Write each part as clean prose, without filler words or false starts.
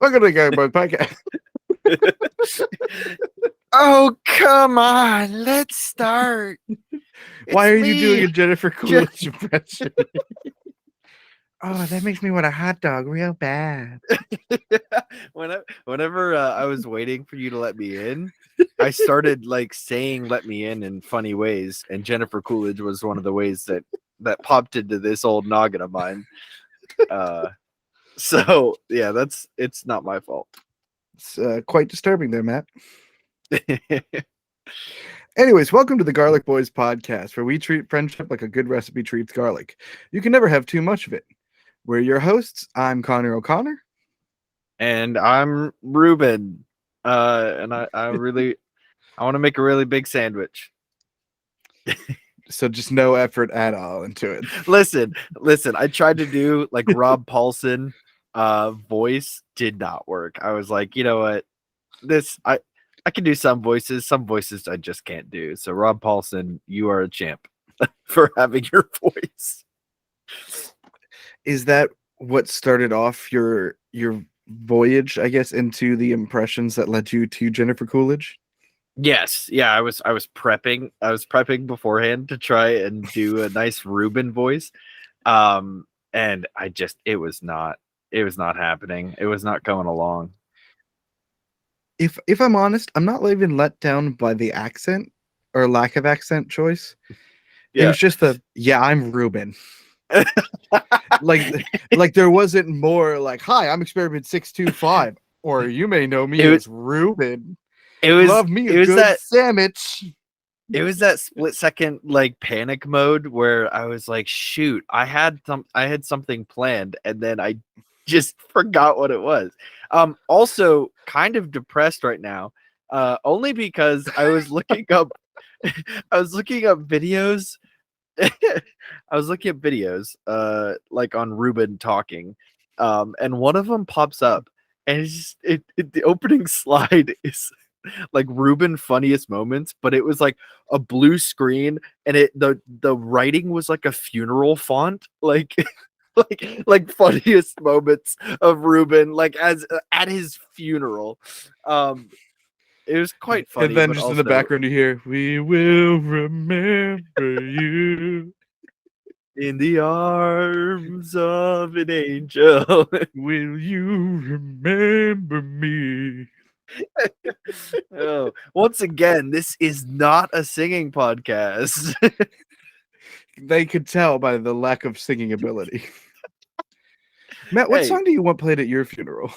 Welcome to the Garlic Boys podcast. Oh, come on. Let's start. Why It's are you doing me. a Jennifer Coolidge impression? Oh, that makes me want a hot dog real bad. Whenever I was waiting for you to let me in, I started like saying "let me in" funny ways, and Jennifer Coolidge was one of the ways that popped into this old noggin of mine. So yeah, it's not my fault. It's quite disturbing there, Matt. Anyways, welcome to the Garlic Boys podcast, where we treat friendship like a good recipe treats garlic. You can never have too much of it. We're your hosts. I'm Connor O'Connor. And I'm Ruben. And I want to make a really big sandwich. So just no effort at all into it. Listen. I tried to do like Rob Paulson voice, did not work. I was like, you know what? I can do some voices I just can't do. So Rob Paulson, you are a champ for having your voice. Is that what started off your voyage, I guess, into the impressions that led you to Jennifer Coolidge? Yes, yeah, I was prepping. I was prepping beforehand to try and do a nice Ruben voice. And it was not happening. It was not coming along. If I'm honest, I'm not even let down by the accent or lack of accent choice. Yeah. It was just I'm Ruben. like there wasn't more like, hi, I'm Experiment 625, or you may know me as Ruben. It was love me a good sandwich. It was that split second like panic mode where I was like, shoot, I had something planned and then I just forgot what it was. Also kind of depressed right now. Only because I was looking up videos. I was looking at videos like on Ruben talking. And one of them pops up and it's just, the opening slide is like Ruben funniest moments, but it was like a blue screen and the writing was like a funeral font, like like funniest moments of Ruben, like as at his funeral. It was quite funny. And then just in the background you hear, "We will remember you in the arms of an angel. Will you remember me?" Oh, once again, this is not a singing podcast. They could tell by the lack of singing ability. Matt, what song do you want played at your funeral?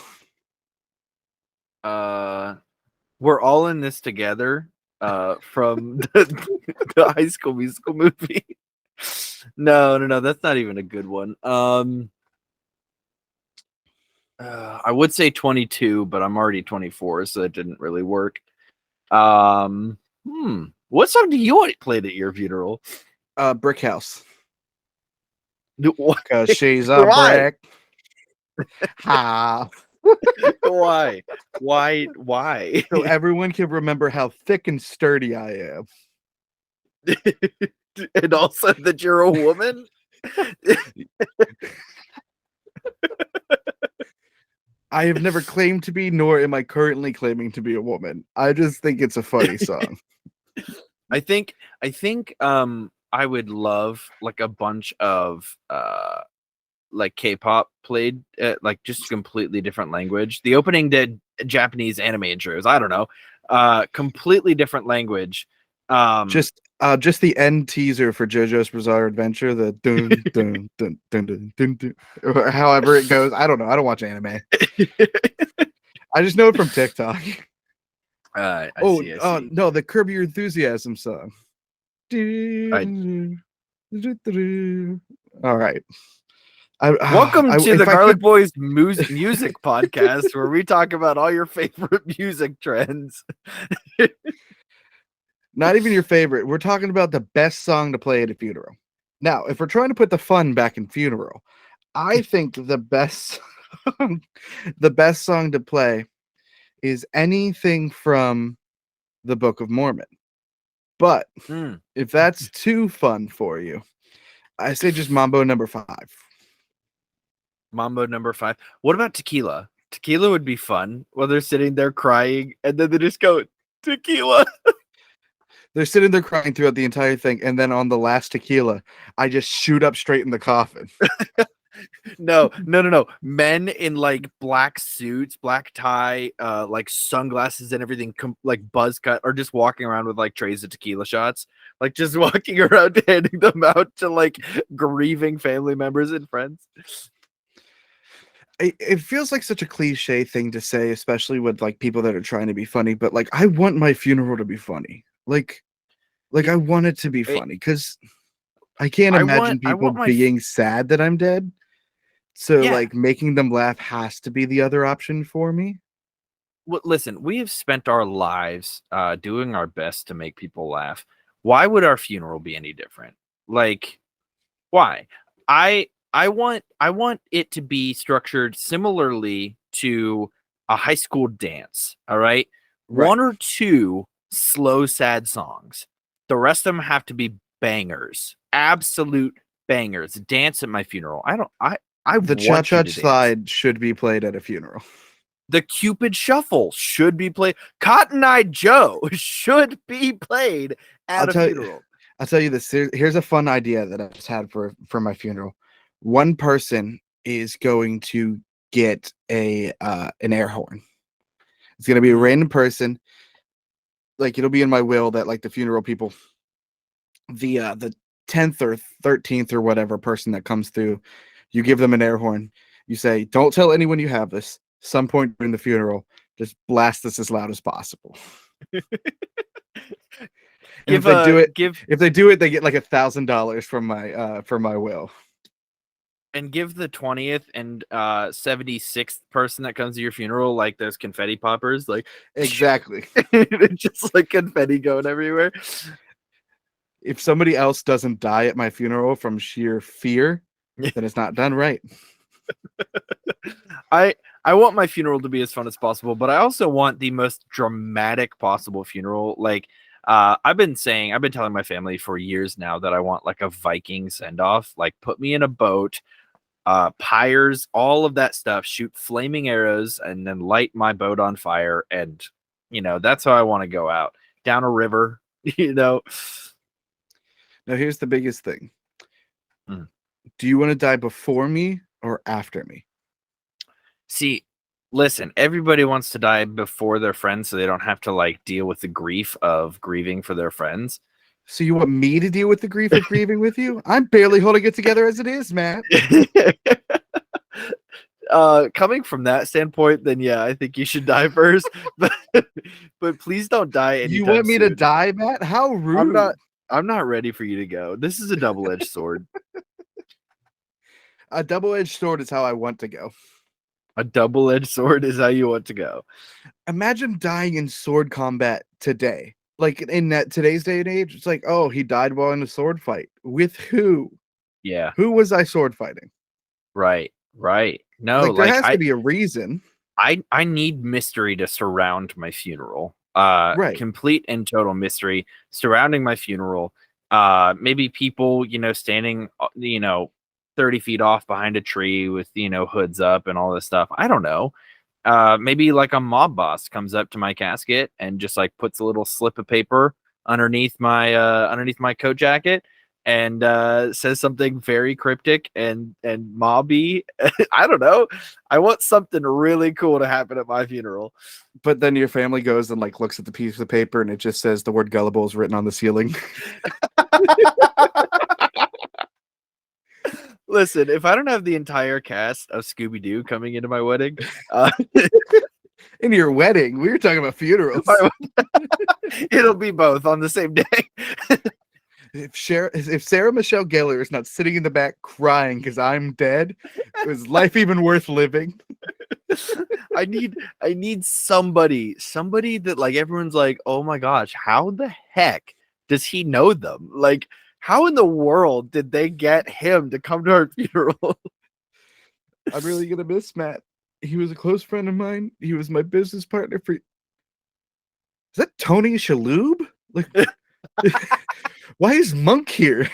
We're All in This Together from the High School Musical movie. No, that's not even a good one. I would say 22, but I'm already 24, so it didn't really work. What song do you want played at your funeral? Brick House. Because she's a brick. Ha. Why? So everyone can remember how thick and sturdy I am. And also that you're a woman? I have never claimed to be, nor am I currently claiming to be a woman. I just think it's a funny song. I think I would love like a bunch of like K-pop played like just completely different language. The opening did Japanese anime intros. I don't know. Completely different language. Just the end teaser for JoJo's Bizarre Adventure, the dun dun dun dun dun dun, dun or however it goes. I don't know. I don't watch anime. I just know it from TikTok. I see. No, the Curb Your Enthusiasm song. All right. Welcome to the Garlic Boys music podcast, where we talk about all your favorite music trends. Not even your favorite. We're talking about the best song to play at a funeral. Now, if we're trying to put the fun back in funeral, I think the best song to play is anything from the Book of Mormon. But if that's too fun for you, I say just Mambo number 5. Mambo number 5. What about Tequila? Tequila would be fun while they're sitting there crying, and then they just go tequila. They're sitting there crying throughout the entire thing, and then on the last tequila, I just shoot up straight in the coffin. No. Men in like black suits, black tie, like sunglasses and everything, like buzz cut, or just walking around with like trays of tequila shots, like just walking around handing them out to like grieving family members and friends. It feels like such a cliche thing to say, especially with like people that are trying to be funny. But like, I want my funeral to be funny. Like I want it to be funny because I can't imagine people being sad that I'm dead. So Yeah. like making them laugh has to be the other option for me. Well, listen, we have spent our lives doing our best to make people laugh. Why would our funeral be any different? Like, why? I want it to be structured similarly to a high school dance. All right, Right. 1 or 2 slow, sad songs. The rest of them have to be bangers, absolute bangers. Dance at my funeral. I The want you to cha-cha dance. slide should be played at a funeral. The Cupid Shuffle should be played. Cotton Eye Joe should be played at a funeral. I'll tell you this. Here's a fun idea that I just had for my funeral. One person is going to get an air horn. It's gonna be a random person. Like it'll be in my will that like the funeral people, the 10th or 13th or whatever person that comes through, you give them an air horn. You say, "Don't tell anyone you have this. Some point during the funeral, just blast this as loud as possible." If they do it, they get like $1,000 from my will. And give the 20th and 76th person that comes to your funeral like those confetti poppers, like exactly, just like confetti going everywhere. If somebody else doesn't die at my funeral from sheer fear, then it's not done right. I want my funeral to be as fun as possible, but I also want the most dramatic possible funeral. Like I've been telling my family for years now that I want like a Viking send off. Like put me in a boat, pyres, all of that stuff, shoot flaming arrows, and then light my boat on fire. And that's how I want to go out, down a river. Now here's the biggest thing. Do you want to die before me or after me? See, listen, everybody wants to die before their friends so they don't have to like deal with the grief of grieving for their friends. So you want me to deal with the grief of grieving with you? I'm barely holding it together as it is, Matt. Coming from that standpoint, then yeah, I think you should die first. but please don't die. You want me to die, Matt? How rude. I'm not ready for you to go. This is a double-edged sword. A double-edged sword is how I want to go. A double-edged sword is how you want to go. Imagine dying in sword combat today. Like in today's day and age, it's like, oh, he died while in a sword fight. With who? Yeah. Who was I sword fighting? Right. No, like there has to be a reason. I need mystery to surround my funeral. Right. Complete and total mystery surrounding my funeral. Maybe people, standing, 30 feet off behind a tree with, hoods up and all this stuff. I don't know. Maybe like a mob boss comes up to my casket and just like puts a little slip of paper underneath my coat jacket and says something very cryptic and mobby. I don't know. I want something really cool to happen at my funeral. But then your family goes and like looks at the piece of paper and it just says the word gullible is written on the ceiling. Listen, if I don't have the entire cast of Scooby-Doo coming into my wedding, in your wedding, we were talking about funerals. It'll be both on the same day. If Sarah Michelle Gellar is not sitting in the back crying because I'm dead, is life even worth living? I need somebody that like everyone's like, oh my gosh, how the heck does he know them? Like, how in the world did they get him to come to our funeral? I'm really gonna miss Matt. He was a close friend of mine. He was my business partner for. Is that Tony Shalhoub? Like, why is Monk here?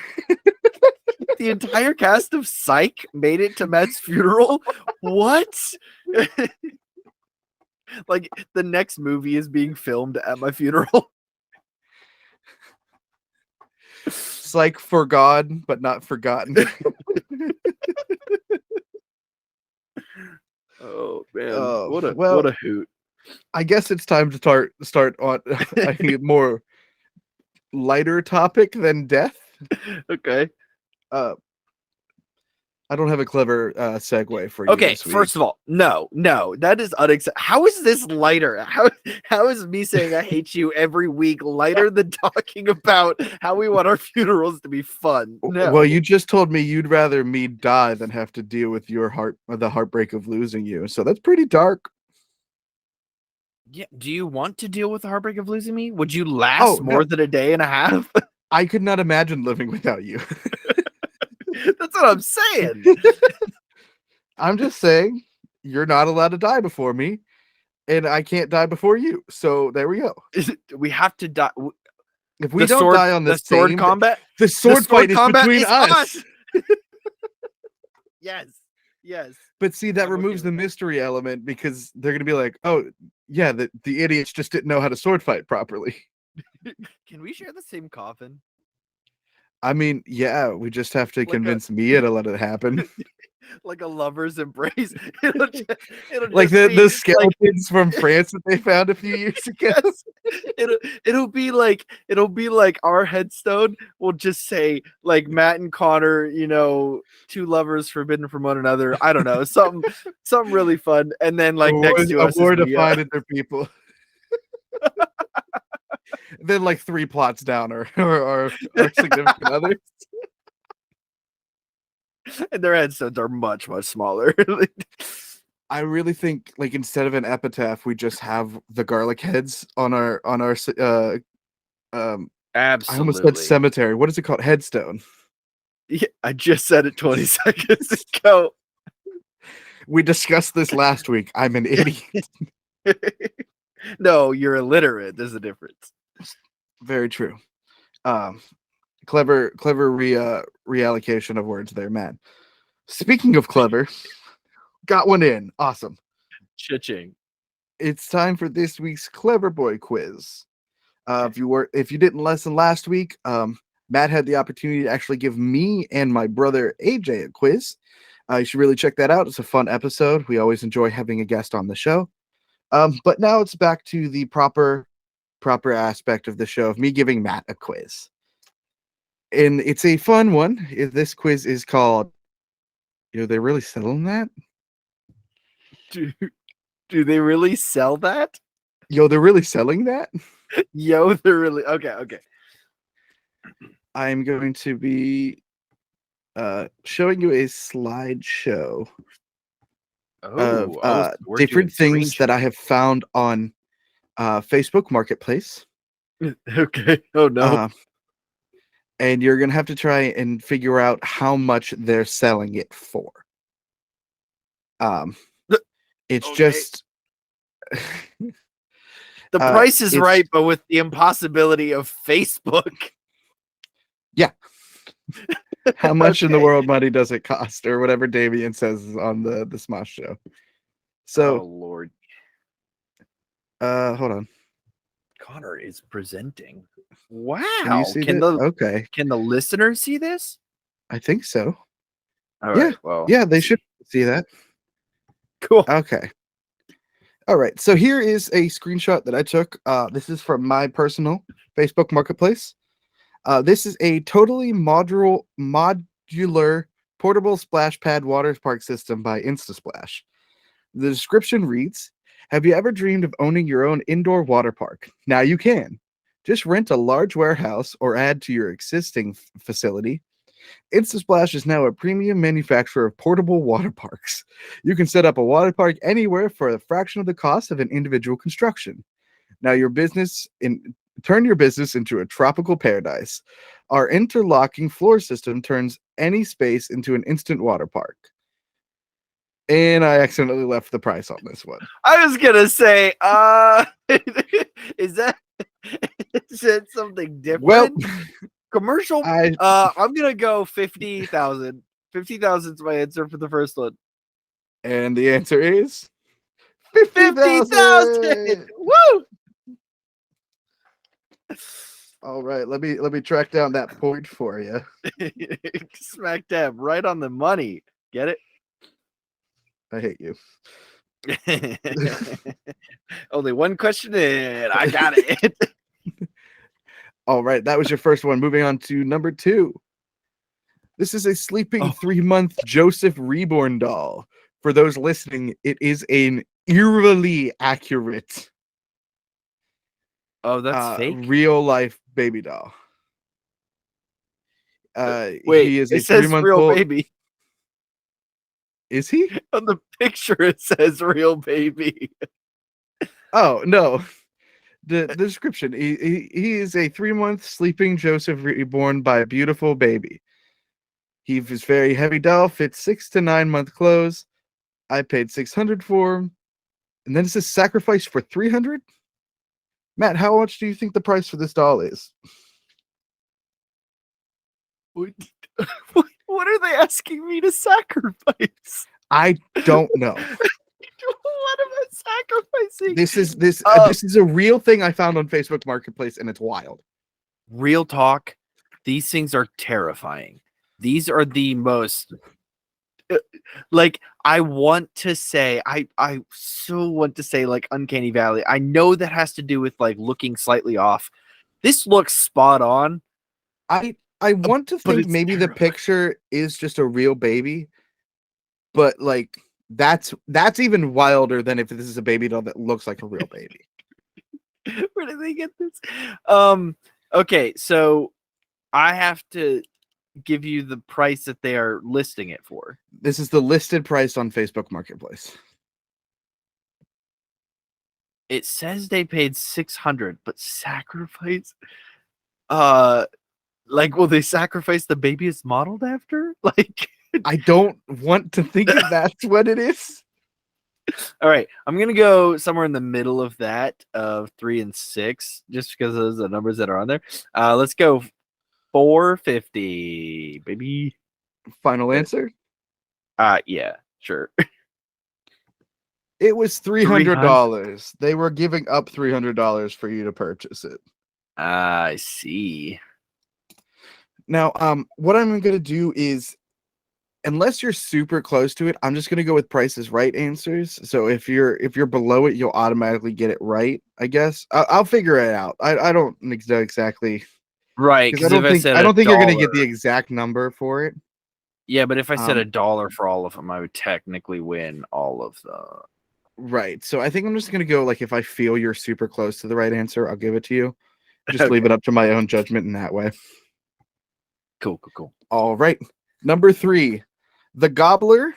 The entire cast of Psych made it to Matt's funeral. What? Like the next movie is being filmed at my funeral. It's like for God, but not forgotten. Oh man, Oh, what well, a hoot. I guess it's time to start on a more lighter topic than death. Okay. Uh, I don't have a clever segue for you Okay, this week. first of all, no, that is unacceptable. How is this lighter? How is me saying I hate you every week lighter than talking about how we want our funerals to be fun? No. Well, you just told me you'd rather me die than have to deal with the heartbreak of losing you. So that's pretty dark. Yeah. Do you want to deal with the heartbreak of losing me? Would you last No. more than a day and a half? I could not imagine living without you. That's what I'm saying. I'm just saying you're not allowed to die before me, and I can't die before you. So there we go. We have to die. If we don't die on the sword same, combat, the sword fight is combat between is us. Yes. But see, that I'm removes okay the with that. mystery element because they're gonna be like, oh yeah, the idiots just didn't know how to sword fight properly. Can we share the same coffin? I mean, yeah, we just have to Like convince Mia to let it happen. like a lover's embrace. It'll Like just be the skeletons from France that they found a few years ago. yes. It'll be like our headstone will just say like Matt and Connor, two lovers forbidden from one another. I don't know, something really fun. And then like next to A us war is to Mia. find their people. Then like 3 plots down our significant others. And their headstones are much smaller. I really think like instead of an epitaph, we just have the garlic heads on our I almost said Absolutely. cemetery. What is it called? Headstone. Yeah, I just said it 20 seconds ago. We discussed this last week. I'm an idiot. No, you're illiterate. There's a difference. Very true. Clever reallocation of words there, Matt. Speaking of clever, got one in. Awesome. Cha-ching. It's time for this week's Clever Boy quiz. If you didn't listen last week, Matt had the opportunity to actually give me and my brother AJ a quiz. You should really check that out. It's a fun episode. We always enjoy having a guest on the show. But now it's back to the proper aspect of the show of me giving Matt a quiz. And it's a fun one. This quiz is called, they're really selling that? Do they really sell that? Yo, they're really selling that? Yo, they're really okay. I'm going to be showing you a slideshow of different things that I have found on Facebook Marketplace. Okay. Oh no. And you're gonna have to try and figure out how much they're selling it for. It's Okay. just the price is right, but with the impossibility of Facebook. Yeah. How much in the world money does it cost, or whatever Damien says on the Smosh show? So, oh Lord. Hold on. Connor is presenting. Wow. Can you see okay. Can the listeners see this? I think so. All right. Well, yeah, they should see that. Cool. Okay. All right. So here is a screenshot that I took. This is from my personal Facebook Marketplace. This is a totally modular portable splash pad water park system by InstaSplash. The description reads, have you ever dreamed of owning your own indoor water park? Now you can. Just rent a large warehouse or add to your existing facility. InstaSplash is now a premium manufacturer of portable water parks. You can set up a water park anywhere for a fraction of the cost of an individual construction. Now turn your business into a tropical paradise. Our interlocking floor system turns any space into an instant water park. And I accidentally left the price on this one. I was gonna say, is that something different? Well, commercial. I'm gonna go 50,000. 50,000 is my answer for the first one. And the answer is 50,000. Woo! All right, let me track down that point for you. Smack dab right on the money. Get it? I hate you. Only one question in. I got it. All right, that was your first one. Moving on to number 2. This is a sleeping 3-month Joseph Reborn doll. For those listening, it is an eerily accurate That's fake. real life baby doll. Wait, he is a it says 3-month real old. baby. Is he? On the picture, it says real baby. Oh no. The description: he is a 3-month sleeping Joseph reborn by a beautiful baby. He is very heavy doll, fits 6 to 9 month clothes. I paid $600 for him, and then it says sacrifice for $300. Matt, how much do you think the price for this doll is? What are they asking me to sacrifice? I don't know. What am I sacrificing? This is a real thing I found on Facebook Marketplace, and it's wild. Real talk, these things are terrifying. These are the most like I want to say I so want to say like uncanny valley. I know that has to do with like looking slightly off. This looks spot on. I want to think maybe the picture is just a real baby, but like that's even wilder than if this is a baby doll that looks like a real baby. Where did they get this? Okay, so I have to give you the price that they are listing it for. This is the listed price on Facebook Marketplace. It says they paid $600, but sacrifice like will they sacrifice the baby it's modeled after? Like I don't want to think that that's what it is. All right, I'm gonna go somewhere in the middle of that of 3 and 6, just because those are the numbers that are on there. Let's go $450, baby. Final answer? Yeah, sure. It was $300. They were giving up $300 for you to purchase it. I see. Now, what I'm gonna do is, unless you're super close to it, I'm just gonna go with Price is Right answers. So if you're below it, you'll automatically get it right. I guess I'll figure it out. I don't know exactly. Right, because I don't think you're gonna get the exact number for it. Yeah, but if I said $1 for all of them, I would technically win all of them. Right. So I think I'm just gonna go like if I feel you're super close to the right answer, I'll give it to you. Just leave it up to my own judgment in that way. Cool. All right. Number 3. The Gobbler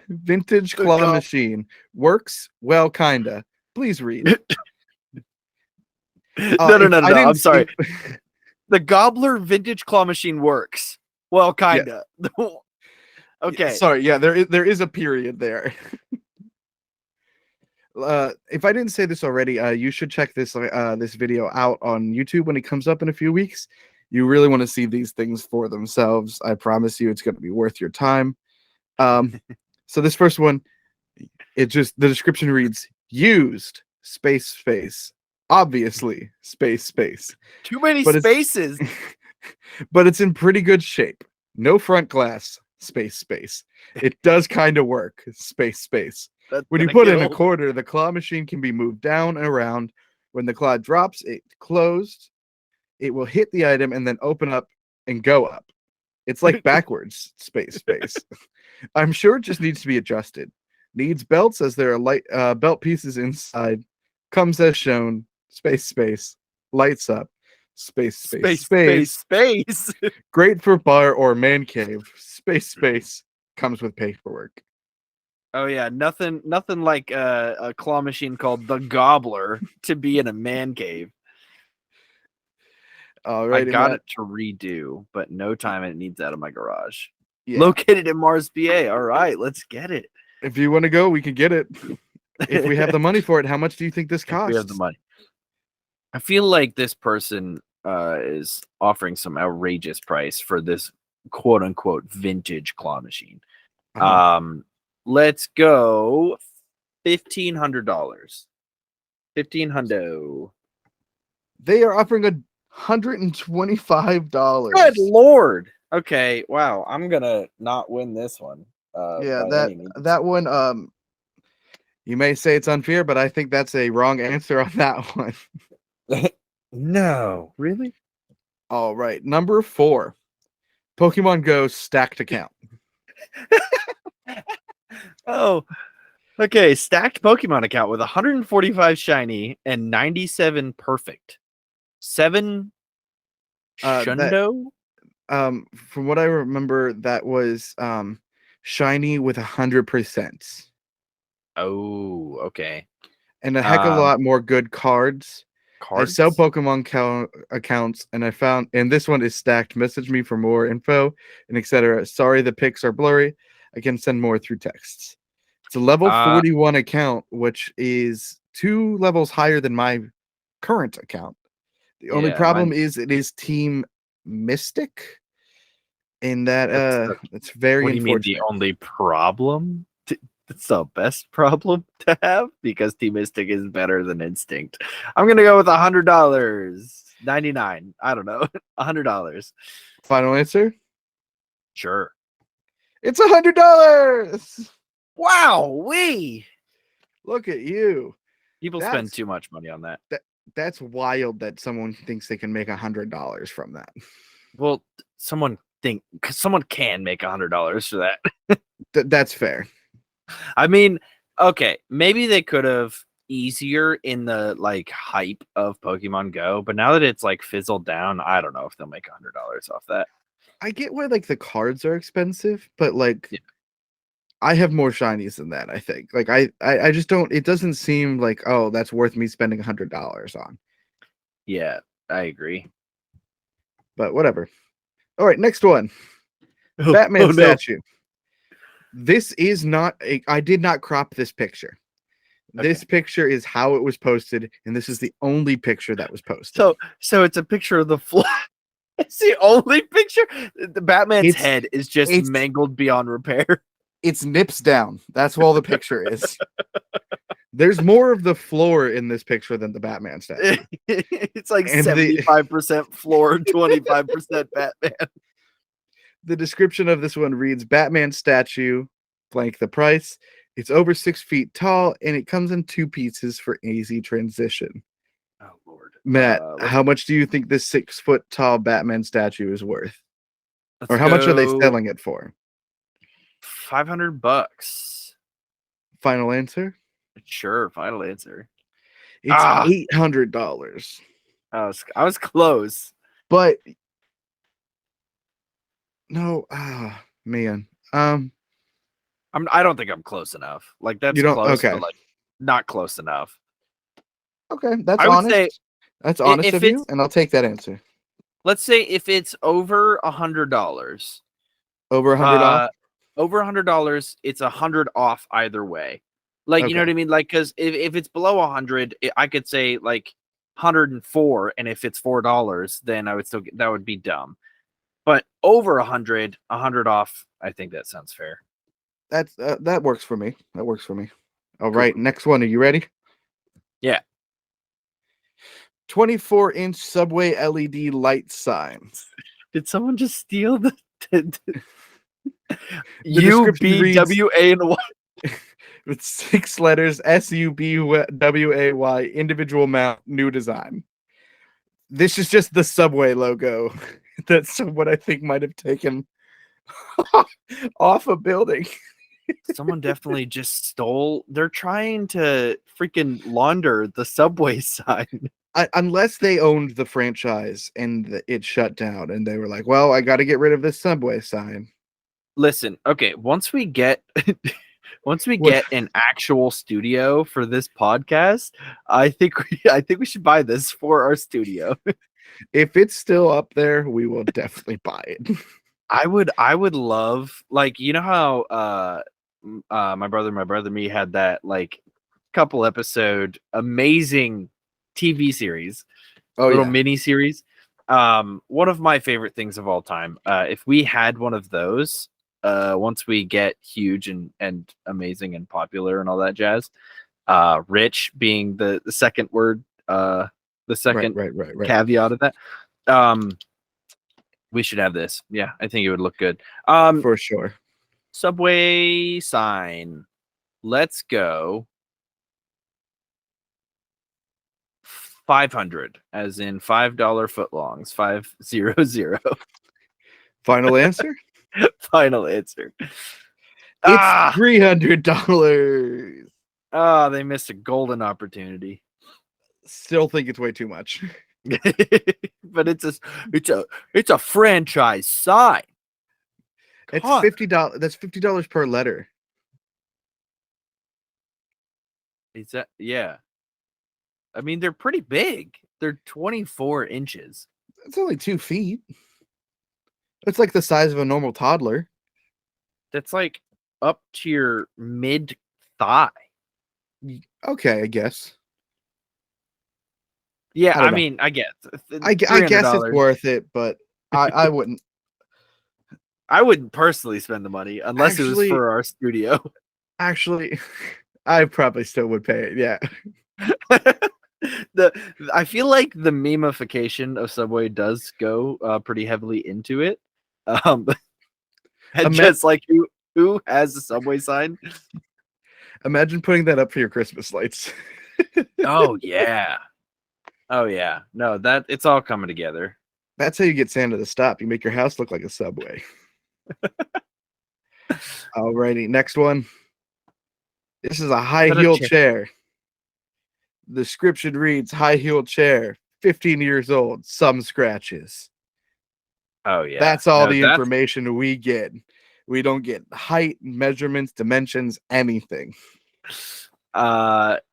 vintage claw machine works well, kinda. Please read. No. I'm sorry. The Gobbler vintage claw machine works well, kinda. Yeah. Okay. Sorry. Yeah, there is a period there. If I didn't say this already, you should check this video out on YouTube when it comes up in a few weeks. You really want to see these things for themselves. I promise you, it's going to be worth your time. So this first one, the description reads: used space, obviously space. Too many spaces. But it's in pretty good shape. No front glass, space. It does kind of work, space. When you put in a quarter, the claw machine can be moved down and around. When the claw drops it closed, it will hit the item and then open up and go up. It's like backwards, space. I'm sure it just needs to be adjusted. Needs belts as there are light belt pieces inside. Comes as shown, space. Lights up, space. Great for bar or man cave, space. Comes with paperwork. Oh yeah, nothing like a claw machine called the Gobbler to be in a man cave. Alrighty, I got it to redo, but no time, and it needs out of my garage. Yeah. Located in Mars, PA. All right, let's get it. If you want to go, we can get it. If we have the money for it, how much do you think this costs? We have the money. I feel like this person is offering some outrageous price for this quote unquote vintage claw machine. Let's go $1,500. 15 hundo. They are offering $125. Good lord. Okay, wow. I'm gonna not win this one. Yeah, By any means. that one. You may say it's unfair, but I think that's a wrong answer on that one. No, really? All right, number 4, Pokemon Go stacked account. Oh, okay. Stacked Pokemon account with 145 shiny and 97 perfect. 7 That Shundo. from what I remember, that was shiny with 100%, Oh, okay. and a heck of a lot more good cards. I Cards. sell Pokemon accounts, and I found, and this one is stacked. Message me for more info and etc. Sorry, the pics are blurry. I can send more through texts. It's a level 41 account, which is 2 levels higher than my current account. The only Yeah, problem is it is Team Mystic, and that it's very What do you mean unfortunate. the only problem? It's the best problem to have because Team Mystic is better than Instinct. I'm gonna go with $100. 99. I don't know. $100. Final answer? Sure. It's $100. Wow, we Look at you. people spend too much money on that. That's wild that someone thinks they can make $100 from that. Well, someone can make $100 for that. That's fair. I mean, okay, maybe they could have easier in the like hype of Pokemon Go, but now that it's like fizzled down, I don't know if they'll make $100 off that. I get where like the cards are expensive, but like Yeah. I have more shinies than that, I think. Like I just don't, it doesn't seem like, oh, that's worth me spending $100 on. Yeah, I agree. But whatever. All right, next one. Batman statue. This is not I did not crop this picture. This picture is how it was posted, and this is the only picture that was posted. So it's a picture of the floor. It's the only picture. The Batman's head is just mangled beyond repair. It's nips down. That's all the picture is. There's more of the floor in this picture than the Batman statue. It's like 75% floor, 25% Batman. The description of this one reads, Batman statue, blank the price. It's over 6 feet tall, and it comes in 2 pieces for easy transition. Oh, Lord. Matt, how much do you think this 6 foot tall Batman statue is worth? Or how much are they selling it for? $500. Final answer? Sure, final answer. It's $800. I was close. But no, man. I don't think I'm close enough. Like that's close, but like not close enough. Okay, that's honest. That's honest of you, and I'll take that answer. Let's say if it's over $100. Over $100 off? Over $100, it's 100 off either way. Like, you know what I mean? Like, because if it's below 100, I could say like 104, and if it's $4, then I would still that would be dumb. But over 100 off, I think that sounds fair. That works for me. That works for me. All right, next one. Are you ready? Yeah. 24-inch subway LED light signs. Did someone just steal the UBWA and Y? With 6 letters, SUBWAY, individual mount, new design. This is just the subway logo that someone I think might have taken off a building. Someone definitely just stole. They're trying to freaking launder the subway sign. Unless they owned the franchise and it shut down and they were like, well, I got to get rid of this subway sign. Listen, okay, once we get an actual studio for this podcast, I think we should buy this for our studio. If it's still up there, we will definitely buy it. I would love, like, you know how my brother me had that like couple episode amazing TV series, mini series. One of my favorite things of all time. If we had one of those, once we get huge and amazing and popular and all that jazz. Rich being the second word, the second Right. caveat of that. We should have this. Yeah, I think it would look good. For sure. Subway sign. Let's go 500, as in $5 footlongs. 500. Final answer? Final answer. It's $300. Oh, they missed a golden opportunity. Still think it's way too much. But it's a franchise sign. It's God. $50. That's $50 per letter. Is that, yeah. I mean, they're pretty big. They're 24 inches. It's only 2 feet. It's like the size of a normal toddler. That's like up to your mid thigh. Okay, I guess. Yeah, I I don't know. mean, I guess. I guess it's $300. worth it, but I wouldn't. I wouldn't personally spend the money unless it was Actually- for our studio. Actually, I probably still would pay it. Yeah. I feel like the memification of Subway does go pretty heavily into it. And just like who has a Subway sign? Imagine putting that up for your Christmas lights. Oh yeah. Oh yeah. No, that it's all coming together. That's how you get Santa to stop. You make your house look like a Subway. Alrighty, next one. This is a high-heel chair. The description reads high-heel chair, 15 years old, some scratches. Oh yeah. That's all the information we get. We don't get height, measurements, dimensions, anything. Wowie.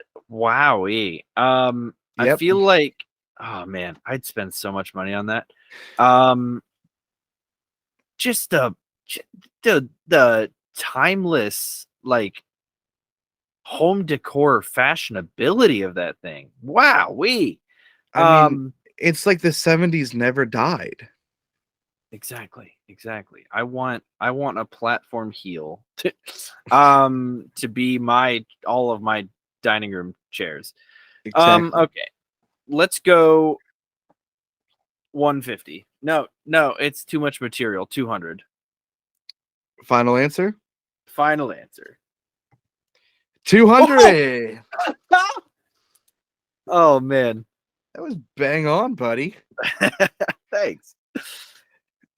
I feel like, oh man, I'd spend so much money on that. Just the timeless, like, home decor fashionability of that thing. Wowee. I mean, it's like the 70s never died. Exactly. I want a platform heel to be all of my dining room chairs. Exactly. Okay. Let's go 150. No, it's too much material. 200. Final answer? Final answer. 200. Oh man. That was bang on, buddy. Thanks.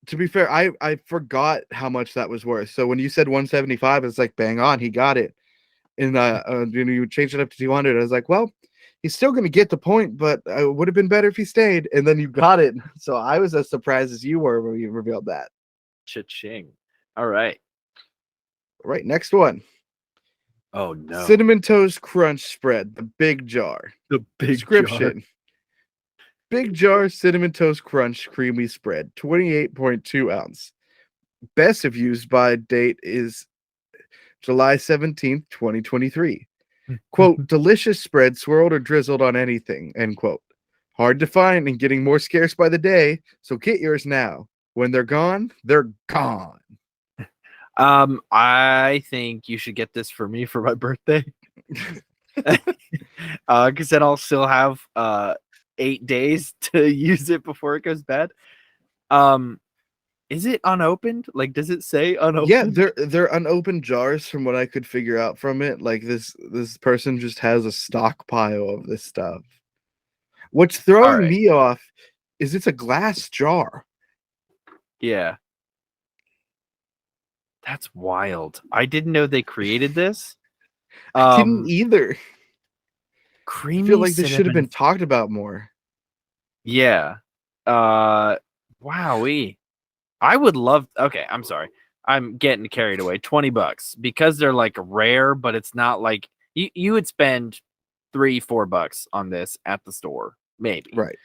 To be fair, I forgot how much that was worth. So when you said 175, it's like bang on. He got it. And you changed it up to 200. I was like, well, he's still going to get the point, but it would have been better if he stayed. And then you got it. So I was as surprised as you were when you revealed that. Cha-ching. All right. All right, next one. Oh no. Cinnamon Toast Crunch Spread, the big jar. The big Description. jar. Big jar Cinnamon Toast Crunch creamy spread, 28.2 ounce. Best of use by date is July 17th, 2023. Quote, delicious spread swirled or drizzled on anything, end quote. Hard to find and getting more scarce by the day, so get yours now. When they're gone, they're gone. I think you should get this for me for my birthday. Because then I'll still have 8 days to use it before it goes bad. Is it unopened? Like, does it say unopened? Yeah, they're unopened jars from what I could figure out from it. Like this person just has a stockpile of this stuff. What's throwing me off is it's a glass jar. Yeah. That's wild. I didn't know they created this. I didn't either. Creamy I feel like this should have been talked about more. Yeah. Wowee. I would love. Okay, I'm sorry. I'm getting carried away. $20 because they're like rare, but it's not like you would spend $3-4 on this at the store, maybe. Right.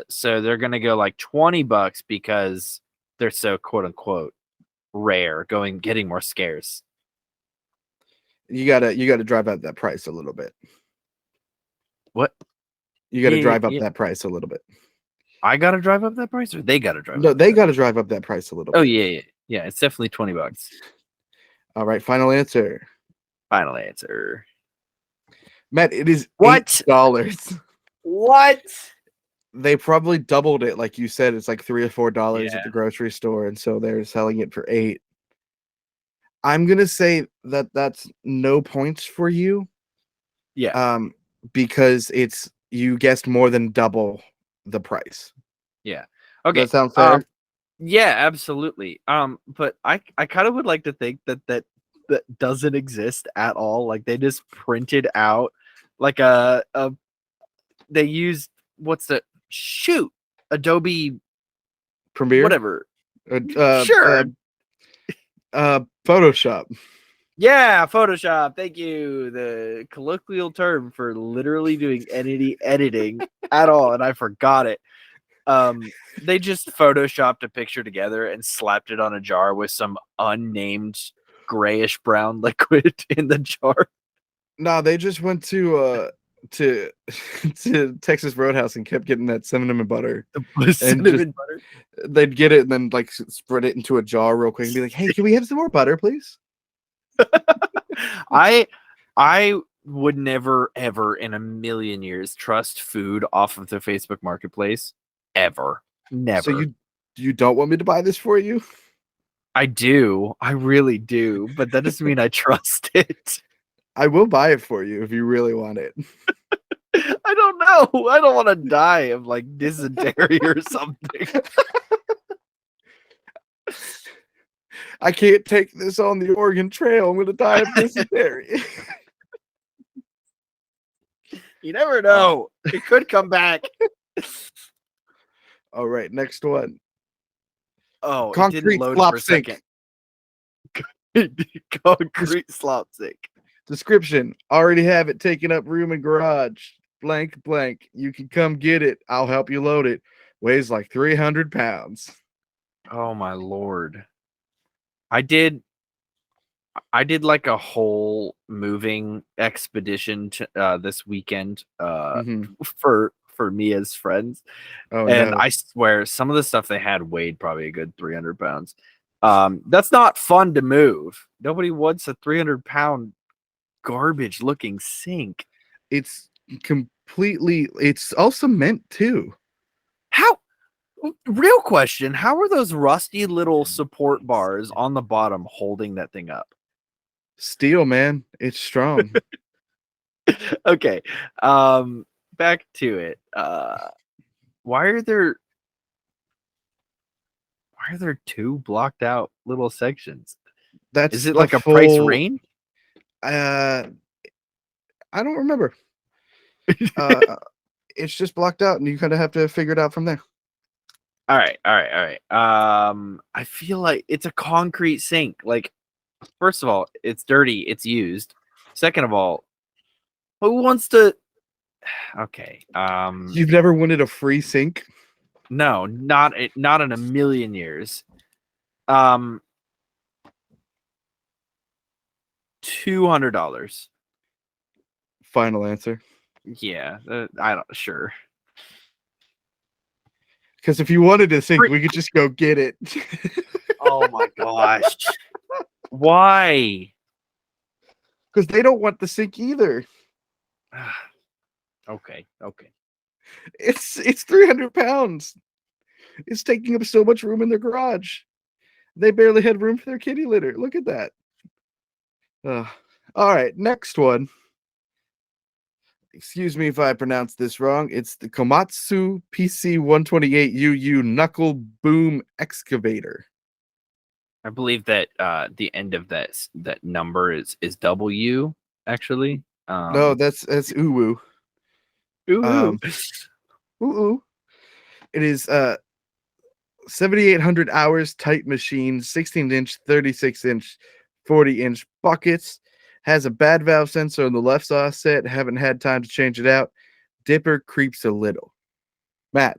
So they're gonna go like $20 because they're so quote unquote rare, getting more scarce. You gotta drive up that price a little bit. What? You gotta drive up that price a little bit. I gotta drive up that price, or they gotta drive? No, they gotta drive up that price a little bit. Oh yeah. Yeah, it's definitely $20. All right, final answer. Final answer. Matt, it is What? $8. What? They probably doubled it, like you said. It's like $3 or $4 at Yeah. the grocery store, and so they're selling it for 8. I'm gonna say that that's no points for you, Yeah. because you guessed more than double the price. Yeah. Does Okay. that sound fair? Yeah, absolutely. But I kind of would like to think that doesn't exist at all. Like they just printed out like a they used what's the shoot Adobe Premiere, whatever. uh, uh, uh, Sure. Photoshop. Yeah, Photoshop. Thank you. The colloquial term for literally doing any editing at all, and I forgot it. They just photoshopped a picture together and slapped it on a jar with some unnamed grayish brown liquid in the jar. No, they just went to to Texas Roadhouse and kept getting that cinnamon butter, and just Cinnamon butter. they'd get it and then like spread it into a jar real quick and be like, "Hey, can we have some more butter, please?" I would never ever in a million years trust food off of the Facebook Marketplace ever. Never. So you don't want me to buy this for you? I do. I really do, but that doesn't mean I trust it. I will buy it for you if you really want it. I don't know. I don't want to die of like dysentery or something. I can't take this on the Oregon Trail. I'm gonna die of dysentery. You never know. It could come back. All right, next one. Oh, it didn't Concrete load slop for a sink. second. Concrete slop sink. Description: already have it taken up room in garage. Blank blank. You can come get it. I'll help you load it. Weighs like 300 pounds. Oh my lord. I did like a whole moving expedition to, this weekend for me as friends. Oh And no. I swear some of the stuff they had weighed probably a good 300 pounds. That's not fun to move. Nobody wants a 300-pound garbage looking sink. It's it's all cement too. How real question, how are those rusty little support bars on the bottom holding that thing up? Steel, man. It's strong. Okay. Back to it. Why are there two blocked out little sections? That's Is it the like a price full range? I don't remember. It's just blocked out and you kind of have to figure it out from there. All right. I feel like it's a concrete sink. Like, first of all, it's dirty, it's used. Second of all, who wants to okay. You've never wanted a free sink? No, not in a million years. $200. Final answer. Yeah, I don't sure. Because if you wanted a sink, we could just go get it. Oh my gosh. Why? Because they don't want the sink either. Okay. It's 300 pounds. It's taking up so much room in their garage. They barely had room for their kitty litter. Look at that. All right, next one. Excuse me if I pronounced this wrong. It's the Komatsu PC-128UU Knuckle Boom Excavator. I believe that the end of that number is W actually. No, that's uwu. Ooh. Ooh. It is 7,800 hours, tight machine, 16-inch, 36-inch, 40-inch buckets. Has a bad valve sensor on the left saw set. Haven't had time to change it out. Dipper creeps a little. Matt,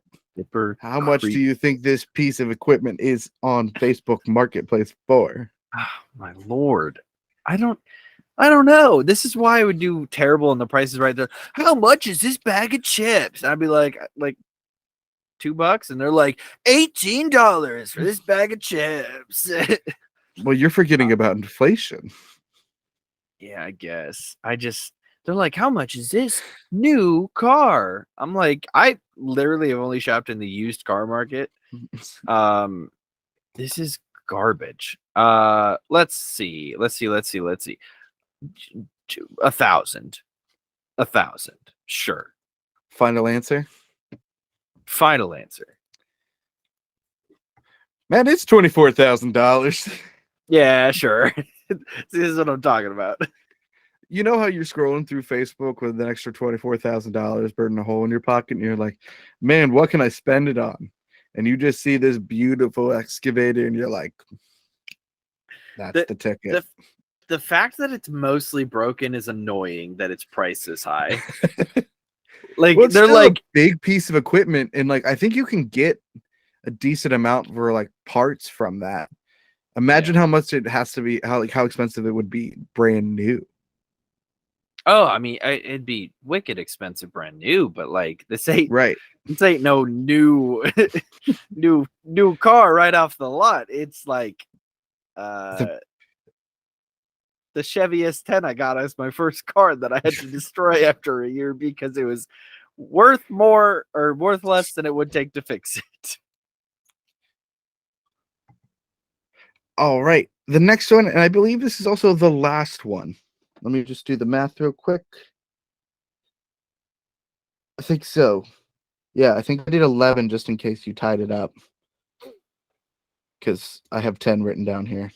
how much do you think this piece of equipment is on Facebook Marketplace for? Oh, my lord. I don't know. This is why I would do terrible in the prices right there. How much is this bag of chips? I'd be like $2, and they're like $18 for this bag of chips. Well, you're forgetting about inflation. Yeah, I guess. They're like, how much is this new car? I'm like, I literally have only shopped in the used car market. This is garbage. Let's see. 1,000. 1,000. Sure. Final answer? Final answer. Man, it's $24,000. Yeah, sure. This is what I'm talking about. You know how you're scrolling through Facebook with an extra $24,000 burning a hole in your pocket, and you're like, man, what can I spend it on? And you just see this beautiful excavator, and you're like, that's the ticket. The fact that it's mostly broken is annoying that its price is high. Like, well, it's they're still like a big piece of equipment, and like I think you can get a decent amount for like parts from that. Imagine how much it has to be, how expensive it would be brand new. oh, I mean, it'd be wicked expensive brand new, but like this ain't Right. no new new car right off the lot. It's like the Chevy S10 I got as my first car that I had to destroy after a year because it was worth more or worth less than it would take to fix it. All right. The next one, and I believe this is also the last one. Let me just do the math real quick. I think so. Yeah, I think I did 11 just in case you tied it up. Because I have 10 written down here.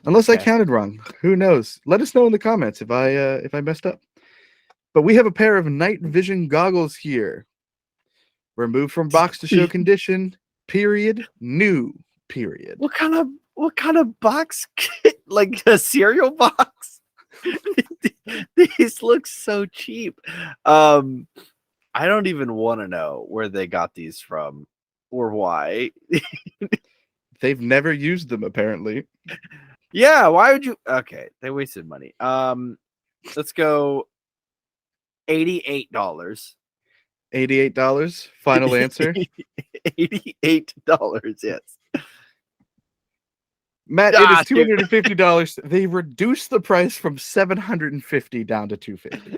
Unless I counted wrong. Who knows? Let us know in the comments if I messed up. But we have a pair of night vision goggles here. Removed from box to show condition. Period. New. Period. What kind of box? Like a cereal box? These look so cheap. I don't even want to know where they got these from or why. They've never used them apparently. Yeah, why would you? Okay, they wasted money. Let's go $88. $88. Final answer. $88. Yes. Matt, it is $250. They reduced the price from $750 down to $250.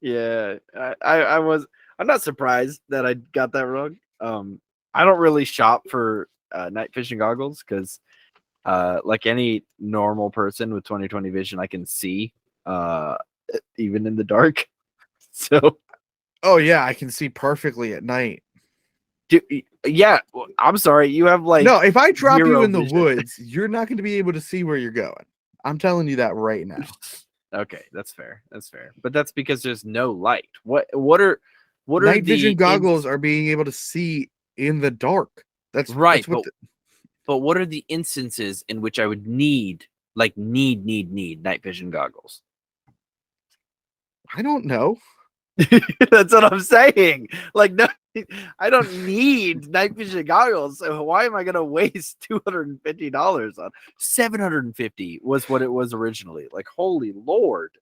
Yeah, I'm not surprised that I got that wrong. I don't really shop for night vision goggles because like any normal person with 20/20 vision, I can see even in the dark. So oh yeah, I can see perfectly at night. Yeah, I'm sorry. You have like no. If I drop you in the vision. woods, you're not going to be able to see where you're going. I'm telling you that right now. Okay, that's fair. That's fair. But that's because there's no light. What are night vision goggles are being able to see in the dark. That's right. That's but what are the instances in which I would need night vision goggles? I don't know. That's what I'm saying. Like, no, I don't need night vision goggles. So why am I going to waste $250 on $750 was what it was originally. Like, holy Lord.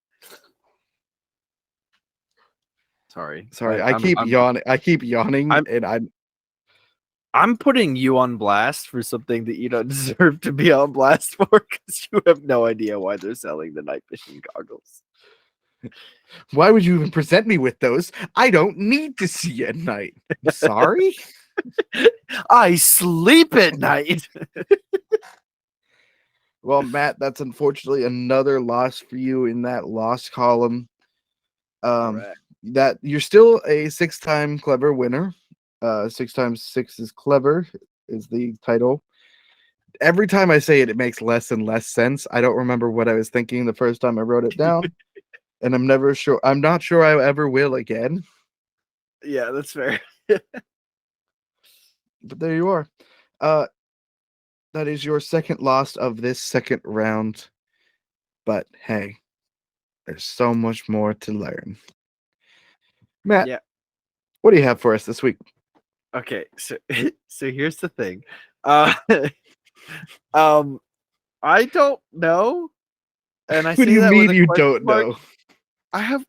Sorry. I keep yawning, and I'm putting you on blast for something that you don't deserve to be on blast for because you have no idea why they're selling the night vision goggles. Why would you even present me with those? I don't need to see at night. Sorry? I sleep at night. Well, Matt, that's unfortunately another loss for you in that loss column. That you're still a 6-time clever winner. 6 times 6 is clever is the title. Every time I say it, it makes less and less sense. I don't remember what I was thinking the first time I wrote it down. And I'm not sure I ever will again. Yeah, that's fair. But there you are. That is your second loss of this second round. But hey, there's so much more to learn. Matt, what do you have for us this week? Okay, so here's the thing. I don't know. And I what do you mean you don't know? I have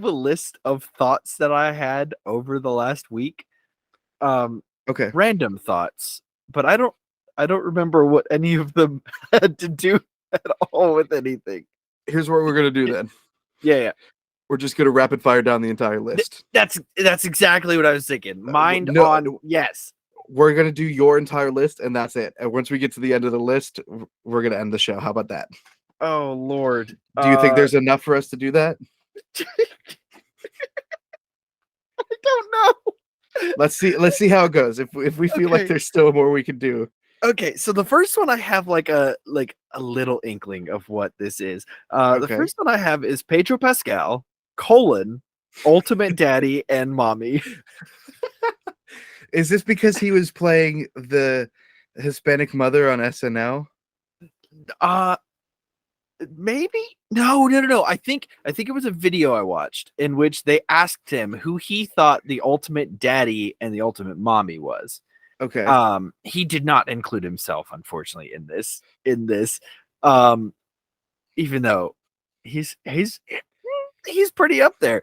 a list of thoughts that I had over the last week Okay. Random thoughts, but I don't remember what any of them had to do at all with anything. Here's what we're gonna do then. Yeah. We're just gonna rapid fire down the entire list. That's exactly what I was thinking. Mind no, on yes. We're gonna do your entire list, and that's it. And once we get to the end of the list, we're gonna end the show. How about that? Oh Lord. Do you think there's enough for us to do that? I don't know. Let's see how it goes. If we feel like there's still more we can do. Okay, so the first one I have like a little inkling of what this is. The first one I have is Pedro Pascal, Ultimate Daddy and Mommy. Is this because he was playing the Hispanic mother on SNL? Maybe no. I think it was a video I watched in which they asked him who he thought the ultimate daddy and the ultimate mommy was. Okay. He did not include himself, unfortunately, in this. Even though he's pretty up there.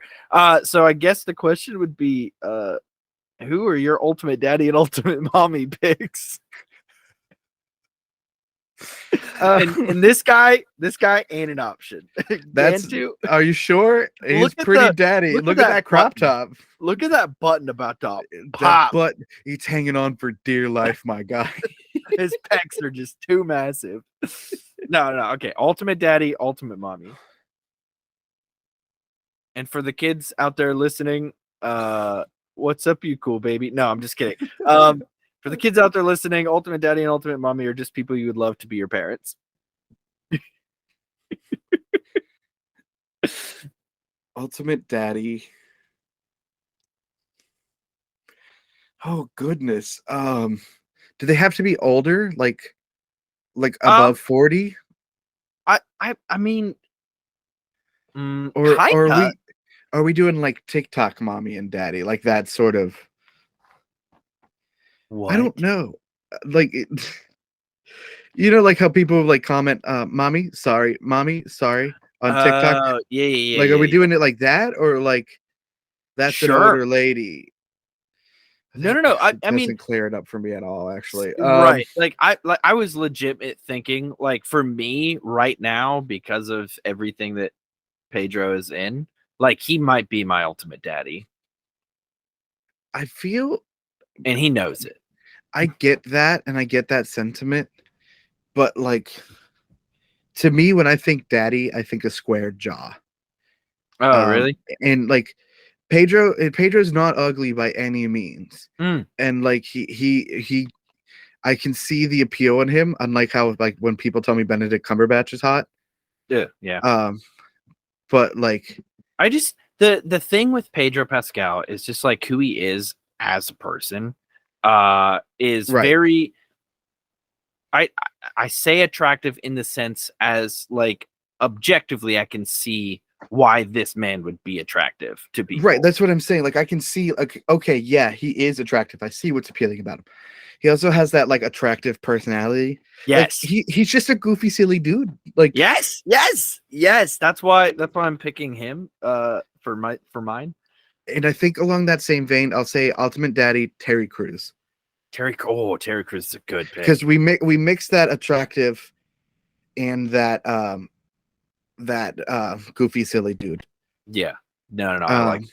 So I guess the question would be, who are your ultimate daddy and ultimate mommy picks? And this guy ain't an option. Are you sure? He's pretty daddy. Look at that crop top. Look at that button about to pop. That butt, he's hanging on for dear life, my guy. His pecs are just too massive. No. Okay, ultimate daddy, ultimate mommy. And for the kids out there listening, what's up, you cool baby? No, I'm just kidding. For the kids out there listening, ultimate daddy and ultimate mommy are just people you would love to be your parents. Ultimate daddy. Oh goodness. Do they have to be older? Like above 40? I mean, or are we doing like TikTok mommy and daddy? Like that sort of. What? I don't know. Like like how people like comment mommy sorry on TikTok. Yeah. Like, are we doing it like that, or like that's an older lady? No. I mean, doesn't clear it up for me at all, actually. Right. I was legit thinking, like, for me right now, because of everything that Pedro is in, like, he might be my ultimate daddy. I feel, and he knows it. I get that, and I get that sentiment, but like, to me, when I think daddy, I think a squared jaw. Oh, really? And like, Pedro's not ugly by any means, and like he I can see the appeal in him, unlike how like when people tell me Benedict Cumberbatch is hot. Yeah. But like, I just the thing with Pedro Pascal is just like who he is as a person. Is right. Very. I say attractive in the sense as like objectively I can see why this man would be attractive to people. Right, that's what I'm saying. Like, I can see, like, okay, yeah, he is attractive. I see what's appealing about him. He also has that like attractive personality. Yes, like, he's just a goofy, silly dude. Like, yes. That's why I'm picking him. For mine. And I think along that same vein, I'll say ultimate daddy Terry Crews. Terry Crews is a good pick because we mix that attractive and that goofy, silly dude. Yeah. No. I like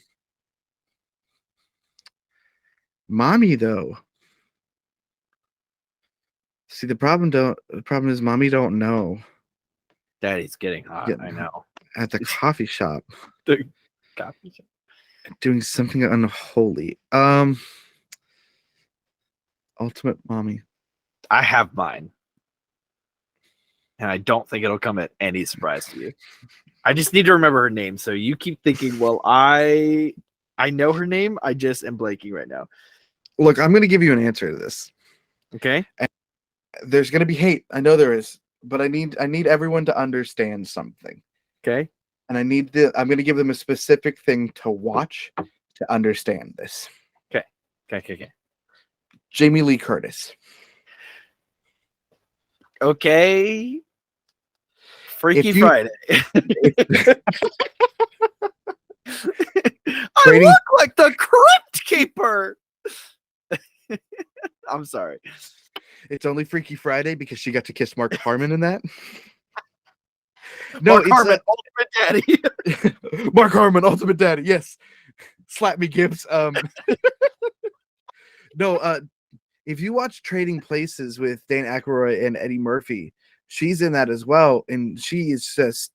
mommy though. See, the problem is mommy don't know. Daddy's getting hot. I know. At the coffee shop. The coffee shop. Doing something unholy. Ultimate mommy. I have mine. And I don't think it'll come at any surprise to you. I just need to remember her name. So you keep thinking, well, I know her name. I just am blanking right now. Look, I'm going to give you an answer to this. Okay. And there's going to be hate. I know there is. But I need everyone to understand something. Okay. And I'm going to give them a specific thing to watch to understand this. Okay. Jamie Lee Curtis. Okay. Freaky Friday. I look like the Crypt Keeper. I'm sorry. It's only Freaky Friday because she got to kiss Mark Harmon in that. Mark Harmon, Ultimate Daddy. Mark Harmon, Ultimate Daddy. Yes, slap me, Gibbs. No, if you watch Trading Places with Dan Aykroyd and Eddie Murphy, she's in that as well, and she is just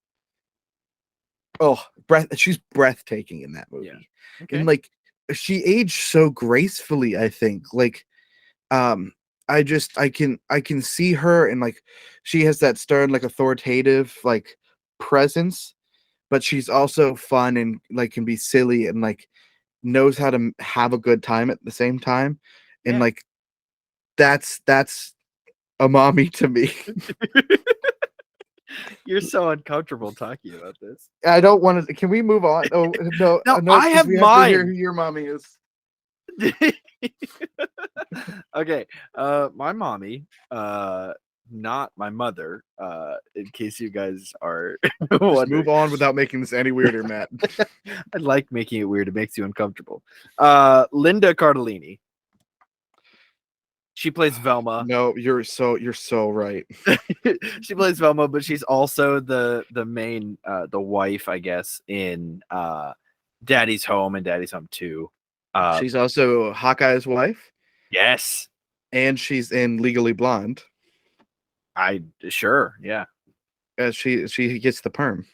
she's breathtaking in that movie. Yeah. Okay. And like she aged so gracefully, I think. Like I can see her, and like she has that stern, like authoritative like presence, but she's also fun and like can be silly and like knows how to have a good time at the same time. And Yeah. like that's a mommy to me. You're so uncomfortable talking about this. I don't want to. Can we move on? Oh no, No, no, I have we have to hear mine. who your mommy is. Okay, my mommy, not my mother. In case you guys are Just wondering, move on without making this any weirder, Matt. I like making it weird. It makes you uncomfortable. Linda Cardellini. She plays Velma. No, you're so right. She plays Velma, but she's also the main the wife, I guess, in Daddy's Home and Daddy's Home 2. She's also Hawkeye's wife, Yes. and she's in Legally Blonde. Sure, yeah. She gets the perm.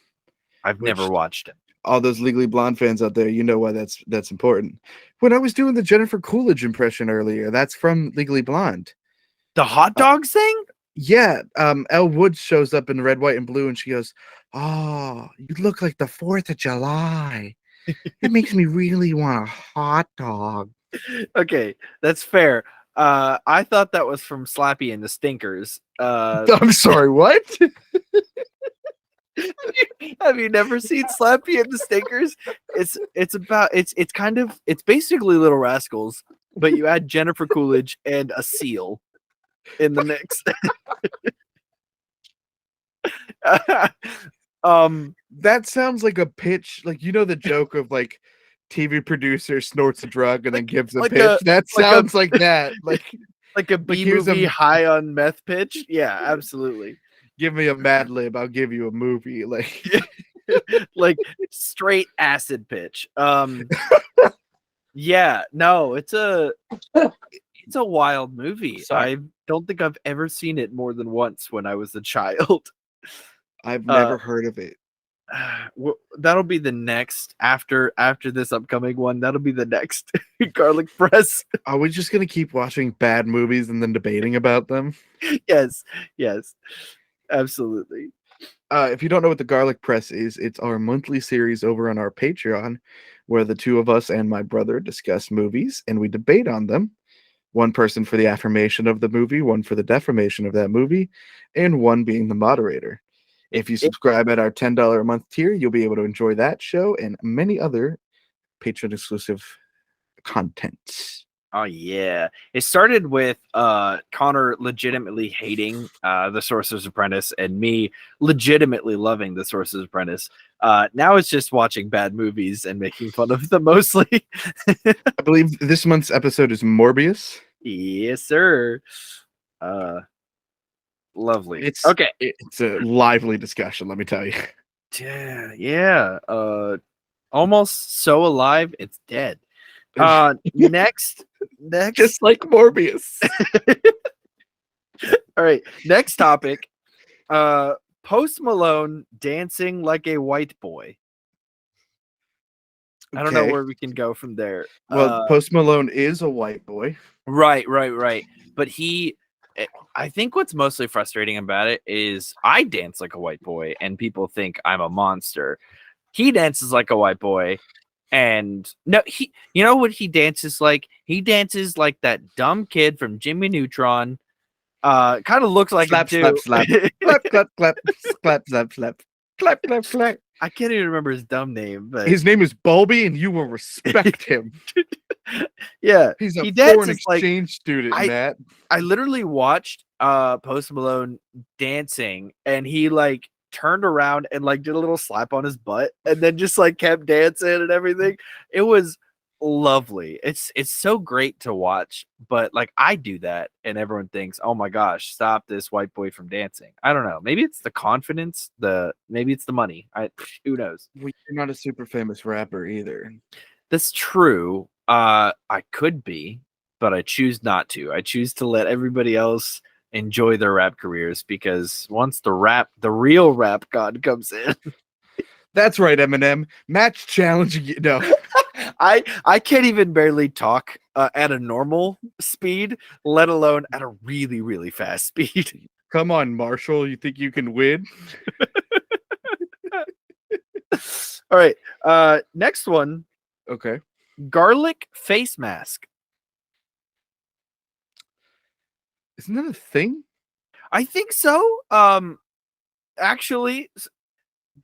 I've never watched it. All those Legally Blonde fans out there, you know why that's important. When I was doing the Jennifer Coolidge impression earlier, that's from Legally Blonde. The hot dogs thing? Yeah, Elle Woods shows up in red, white, and blue, and she goes, "Oh, you look like the 4th of July. It makes me really want a hot dog." Okay, that's fair. I thought that was from Slappy and the Stinkers. I'm sorry, what? Have you never seen Slappy and the Stinkers? It's basically Little Rascals, but you add Jennifer Coolidge and a seal in the mix. That sounds like a pitch, like the joke of like TV producer snorts a drug and then gives a pitch. That sounds like that. Like a B movie high on meth pitch. Yeah, absolutely. Give me a Mad Lib, I'll give you a movie. Like straight acid pitch. Yeah, no, it's a wild movie. Sorry. I don't think I've ever seen it more than once when I was a child. I've never heard of it. That'll be the next after this upcoming one. That'll be the next Garlic Press. Are we just gonna keep watching bad movies and then debating about them? Yes, absolutely. If you don't know what the Garlic Press is, it's our monthly series over on our Patreon where the two of us and my brother discuss movies and we debate on them. One person for the affirmation of the movie, one for the defamation of that movie, and one being the moderator. If you subscribe at our $10 a month tier, you'll be able to enjoy that show and many other Patreon exclusive contents. Oh yeah. It started with Connor legitimately hating The Sorcerer's Apprentice and me legitimately loving The Sorcerer's Apprentice. Now it's just watching bad movies and making fun of them mostly. I believe this month's episode is Morbius. Yes, sir. Lovely. It's a lively discussion, let me tell you. Yeah. Almost so alive, it's dead. Next, just like Morbius. All right, next topic. Post Malone dancing like a white boy. I don't know where we can go from there. Well, Post Malone is a white boy. Right. But I think what's mostly frustrating about it is I dance like a white boy and people think I'm a monster. He dances like a white boy. And no, you know what he dances like? He dances like that dumb kid from Jimmy Neutron. Kind of looks like slap, him too. slap, slap, clap, clap, clap, slap, slap, clap, clap, clap. I can't even remember his dumb name, but his name is Bulby, and you will respect him. Yeah, he's a foreign exchange student, Matt. I literally watched Post Malone dancing, and he like turned around and like did a little slap on his butt and then just like kept dancing and everything. It was lovely. It's so great to watch, but like I do that and everyone thinks, "Oh my gosh, stop this white boy from dancing." I don't know. Maybe it's the confidence, maybe it's the money. Who knows. Well, you're not a super famous rapper either. That's true. I could be, but I choose not to. I choose to let everybody else enjoy their rap careers because once the real rap god comes in, That's right, Eminem. Match challenging you. No. I can't even barely talk at a normal speed, let alone at a really, really fast speed. Come on, Marshall. You think you can win? All right. Next one, Okay. garlic face mask. Isn't that a thing? I think so. Actually,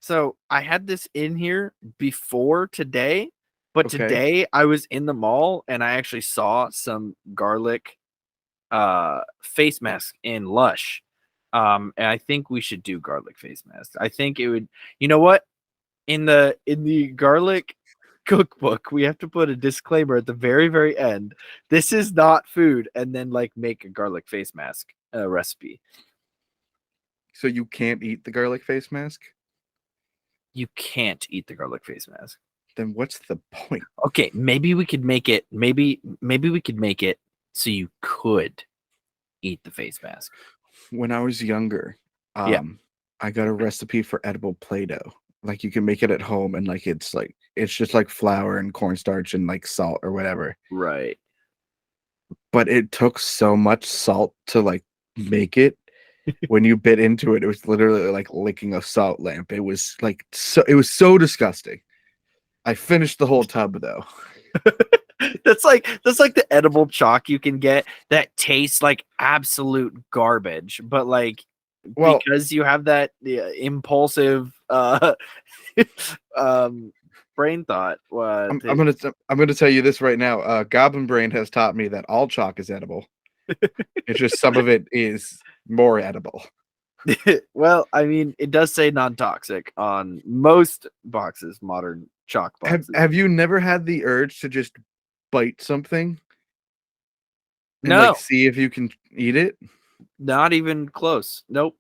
so I had this in here before today, but Okay. today I was in the mall and I actually saw some garlic face mask in Lush. And I think we should do garlic face mask. I think it would, you know what? In the garlic cookbook, we have to put a disclaimer at the very, very end. This is not food, and then like make a garlic face mask recipe. So you can't eat the garlic face mask? You can't eat the garlic face mask. Then what's the point? Okay, maybe we could make it. Maybe we could make it so you could eat the face mask. When I was younger, Yeah. I got a recipe for edible Play-Doh. Like you can make it at home, and like it's just like flour and cornstarch and like salt or whatever. Right. But it took so much salt to like make it. When you bit into it, it was literally like licking a salt lamp. It was like it was so disgusting. I finished the whole tub though. That's like the edible chalk you can get that tastes like absolute garbage, but like Well, because you have that impulsive brain thought. I'm gonna tell you this right now. Goblin Brain has taught me that all chalk is edible. It's just some of it is more edible. Well, I mean, it does say non-toxic on most boxes, modern chalk boxes. Have you never had the urge to just bite something and No, like see if you can eat it? not even close. Nope,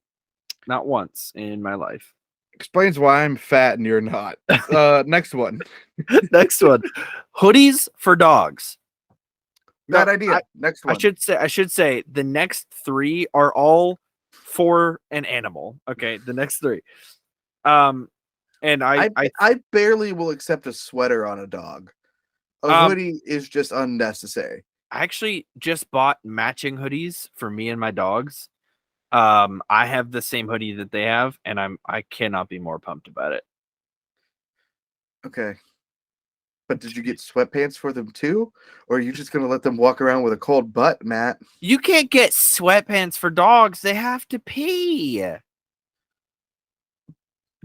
not once in my life. Explains why I'm fat and you're not. Next one. Next one, hoodies for dogs. Bad No, idea. Next one. I should say the next three are all for an animal. Okay, the next three. And I barely will accept a sweater on a dog. A hoodie is just unnecessary. I actually just bought matching hoodies for me and my dogs. I have the same hoodie that they have, and I cannot be more pumped about it. Okay. But did you get sweatpants for them too? Or are you just going to let them walk around with a cold butt, Matt? You can't get sweatpants for dogs. They have to pee.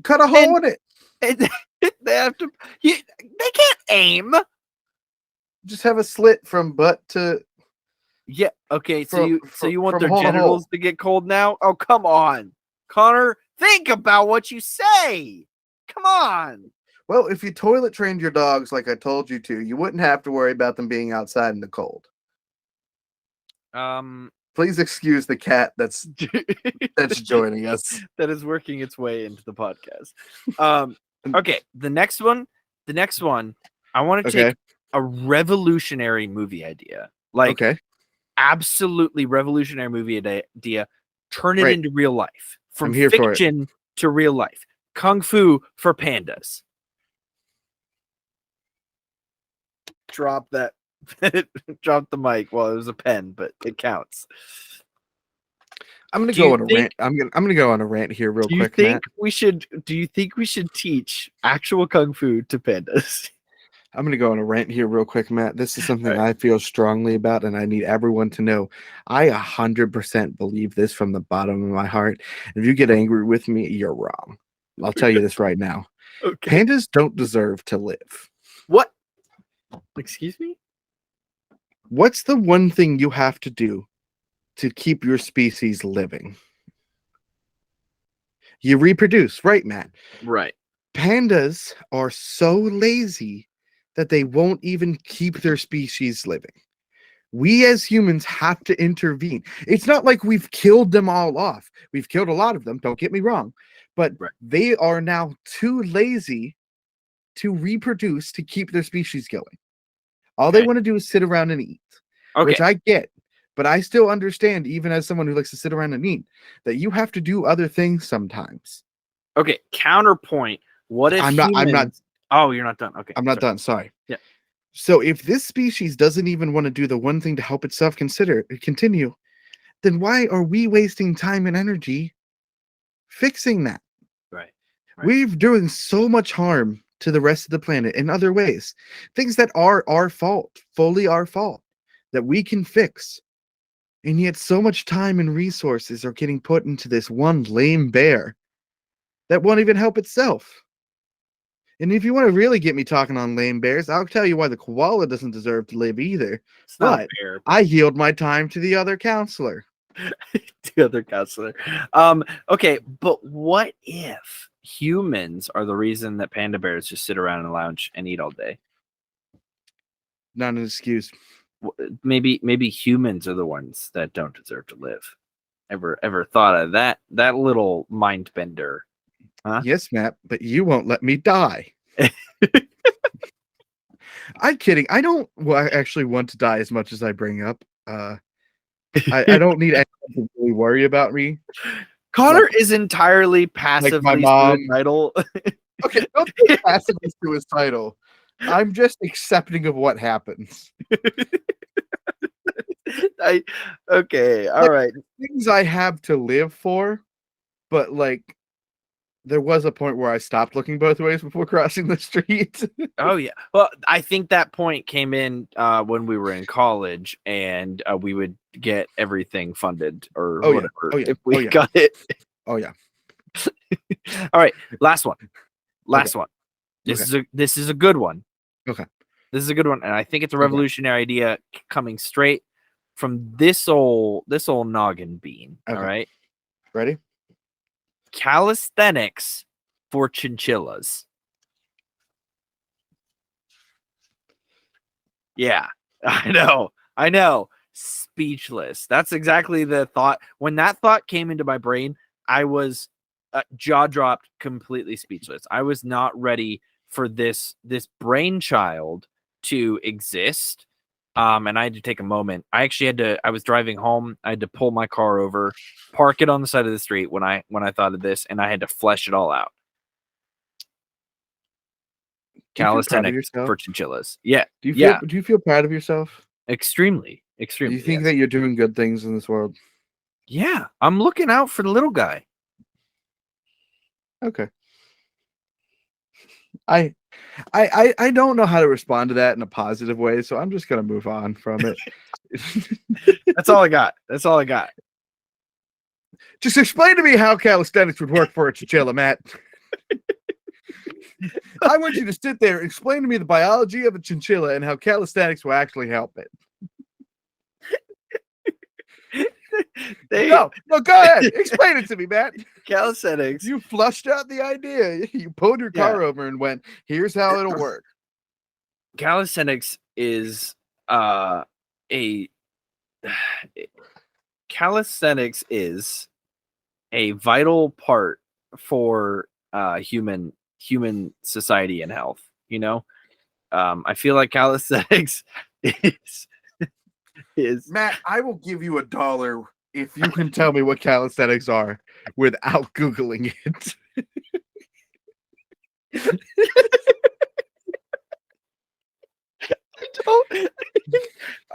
Cut a hole in it. They have to. They can't aim. Just have a slit from butt to. Yeah. Okay. So you want from their hole to genitals hole. to get cold now? Oh, come on, Connor. Think about what you say. Come on. Well, if you toilet trained your dogs like I told you to, you wouldn't have to worry about them being outside in the cold. Please excuse the cat that's joining us. That is working its way into the podcast. Okay, the next one. I want to take a revolutionary movie idea, like absolutely revolutionary movie idea. Turn it into real life, from fiction to real life. Kung Fu for pandas. Drop that. Drop the mic. Well, it was a pen, but it counts. I'm gonna go on a rant. I'm gonna go on a rant here real quick, Matt. Do you think we should teach actual kung fu to pandas? I'm gonna go on a rant here real quick, Matt. This is something I feel strongly about, and I need everyone to know. I 100% believe this from the bottom of my heart. If you get angry with me, you're wrong. I'll tell you this right now. Okay. Pandas don't deserve to live. What? Excuse me? What's the one thing you have to do to keep your species living? You reproduce, right, Matt? Right. Pandas are so lazy that they won't even keep their species living. We as humans have to intervene. It's not like we've killed them all off. We've killed a lot of them, don't get me wrong, but Right. they are now too lazy to reproduce to keep their species going. All they Okay. want to do is sit around and eat, Okay. which I get, but I still understand, even as someone who likes to sit around and eat, that you have to do other things sometimes. Okay. Counterpoint. What if I'm not Oh, you're not done. Okay. I'm not sorry. done. Sorry. Yeah. So if this species doesn't even want to do the one thing to help itself continue, then why are we wasting time and energy fixing that? Right. We're doing so much harm to the rest of the planet in other ways. Things that are our fault, fully our fault, that we can fix. And yet so much time and resources are getting put into this one lame bear that won't even help itself. And if you want to really get me talking on lame bears, I'll tell you why the koala doesn't deserve to live either. It's not But a bear. I yield my time to the other counselor. The other counselor. Okay, but what if humans are the reason that panda bears just sit around in a lounge and eat all day? Not an excuse. Maybe humans are the ones that don't deserve to live. Ever thought of that little mind bender? Huh? Yes, Matt, but you won't let me die. I'm kidding. I don't actually want to die as much as I bring up. I don't need anyone to really worry about me. Connor is entirely passively mom. suicidal. Okay, don't take passively suicidal. I'm just accepting of what happens. Okay, all right. Things I have to live for, but like there was a point where I stopped looking both ways before crossing the street. Oh yeah. Well, I think that point came in when we were in college, and we would get everything funded or whatever if we got it. Oh yeah. All right, last one. Last one. This is a good one. Okay. This is a good one, and I think it's a revolutionary idea coming straight from this old noggin bean. Okay. All right. Ready? Calisthenics for chinchillas. Yeah, I know. Speechless. That's exactly the thought. When that thought came into my brain, I was jaw dropped, completely speechless. I was not ready for this brainchild to exist. And I had to take a moment. I was driving home. I had to pull my car over, park it on the side of the street when I thought of this, and I had to flesh it all out. Calisthenics for chinchillas. Yeah. Do you feel proud of yourself? Extremely. Do you think that you're doing good things in this world? Yeah, I'm looking out for the little guy. Okay. I don't know how to respond to that in a positive way, so I'm just gonna move on from it. That's all I got. Just explain to me how calisthenics would work for a chinchilla, Matt. I want you to sit there and explain to me the biology of a chinchilla and how calisthenics will actually help it. No, go ahead. Explain it to me, Matt. Calisthenics. You flushed out the idea. You pulled your car over and went, here's how it'll work. Calisthenics is calisthenics is a vital part for human society and health. You know, I feel like calisthenics is Matt, I will give you $1 if you can tell me what calisthenics are without Googling it.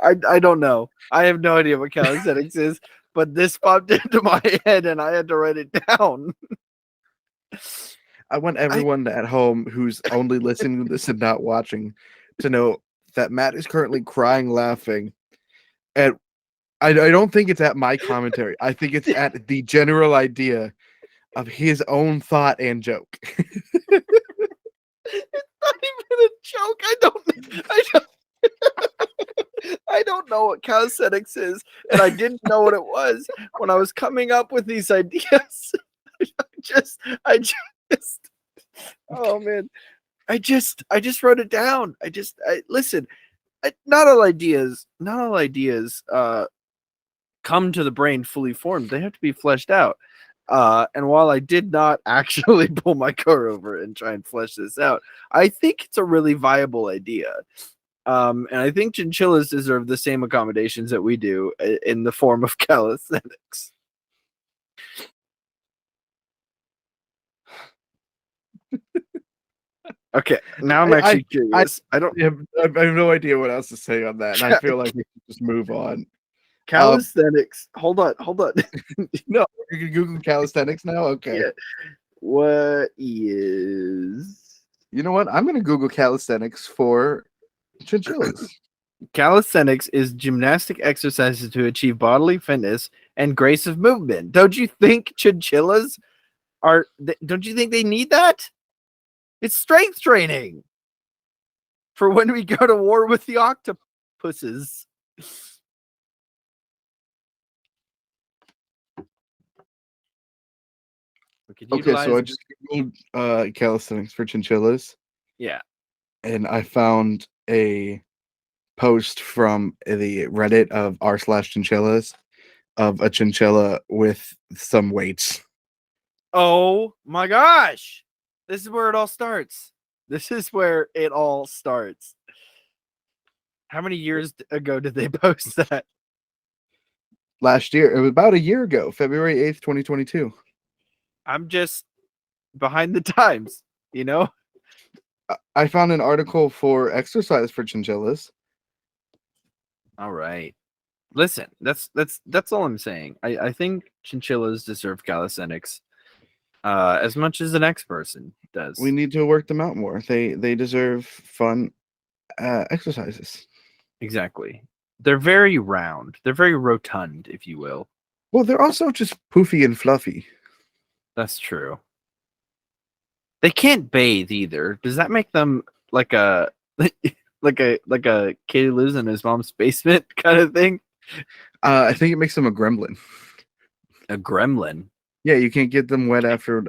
I don't know. I have no idea what calisthenics is, but this popped into my head and I had to write it down. I want everyone at home who's only listening to this and not watching to know that Matt is currently crying laughing. And I don't think it's at my commentary. I think it's at the general idea of his own thought and joke. It's not even a joke. I don't know what calisthenics is, and I didn't know what it was when I was coming up with these ideas. I just oh man. I just wrote it down. Listen. Not all ideas come to the brain fully formed. They have to be fleshed out. And while I did not actually pull my car over and try and flesh this out, I think it's a really viable idea. And I think chinchillas deserve the same accommodations that we do in the form of calisthenics. Okay, now I'm actually curious. I have no idea what else to say on that, and I feel like we should just move on. Calisthenics. Hold on. No, you can Google calisthenics now. Okay. Yeah. What is? You know what? I'm gonna Google calisthenics for chinchillas. Calisthenics is gymnastic exercises to achieve bodily fitness and grace of movement. Don't you think chinchillas don't you think they need that? It's strength training for when we go to war with the octopuses. Okay, so I just Googled calisthenics for chinchillas. Yeah. And I found a post from the Reddit of r/chinchillas of a chinchilla with some weights. Oh my gosh. This is where it all starts. How many years ago did they post that? Last year. It was about a year ago, February 8th, 2022. I'm just behind the times, you know? I found an article for exercise for chinchillas. All right. Listen, that's all I'm saying. I think chinchillas deserve calisthenics as much as the next person does. We need to work them out more. They deserve fun exercises. Exactly. They're very round. They're very rotund, if you will. Well, they're also just poofy and fluffy. That's true. They can't bathe either. Does that make them like a like a kid who lives in his mom's basement kind of thing? I think it makes them a gremlin. A gremlin. Yeah, you can't get them wet after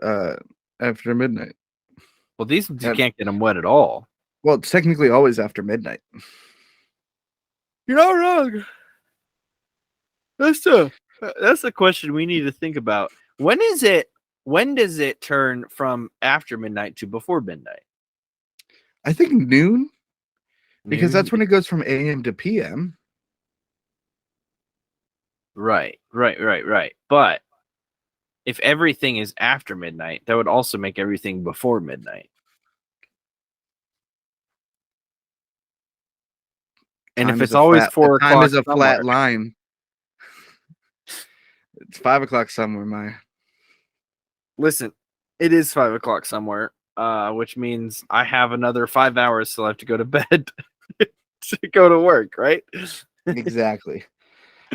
midnight. Well, you can't get them wet at all. Well, it's technically always after midnight. You're not wrong. That's a question we need to think about. When does it turn from after midnight to before midnight? I think noon, because that's when it goes from AM to PM. Right. But if everything is after midnight, that would also make everything before midnight. And if it's always 4 o'clock, time is a flat line. It's 5 o'clock somewhere, Maya. Listen, it is 5 o'clock somewhere, which means I have another 5 hours till I have to go to bed to go to work, right? Exactly.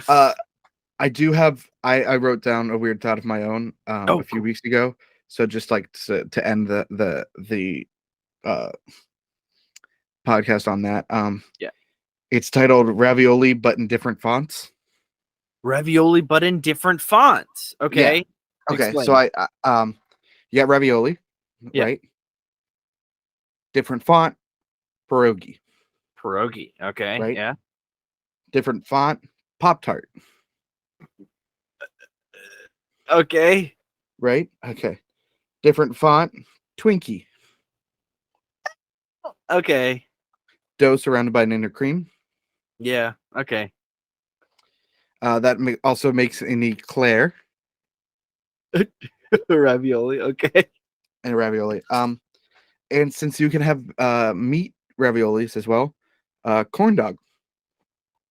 I do have. I wrote down a weird thought of my own a few weeks ago. So just like to end the podcast on that. Yeah. It's titled Ravioli, but in different fonts. Ravioli, but in different fonts. Okay. Yeah. Okay. Explain. So you got ravioli, right? Different font, pierogi. Okay. Right? Yeah. Different font, Pop-Tart. Okay. Right? Okay. Different font, Twinkie. Okay. Dough surrounded by an inner cream. Yeah. Okay. That also makes an eclair. Ravioli. Okay. And a ravioli. And since you can have meat raviolis as well, corn dog.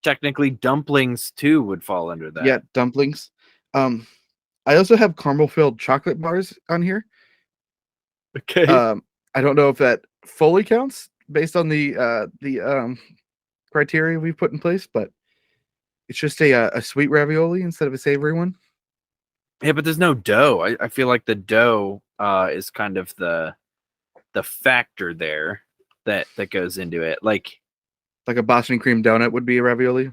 Technically, dumplings too would fall under that. Yeah, dumplings. I also have caramel filled chocolate bars on here. Okay. I don't know if that fully counts based on the criteria we've put in place, but it's just a sweet ravioli instead of a savory one. Yeah, but there's no dough. I feel like the dough is kind of the factor there that goes into it. Like a Boston cream donut would be a ravioli.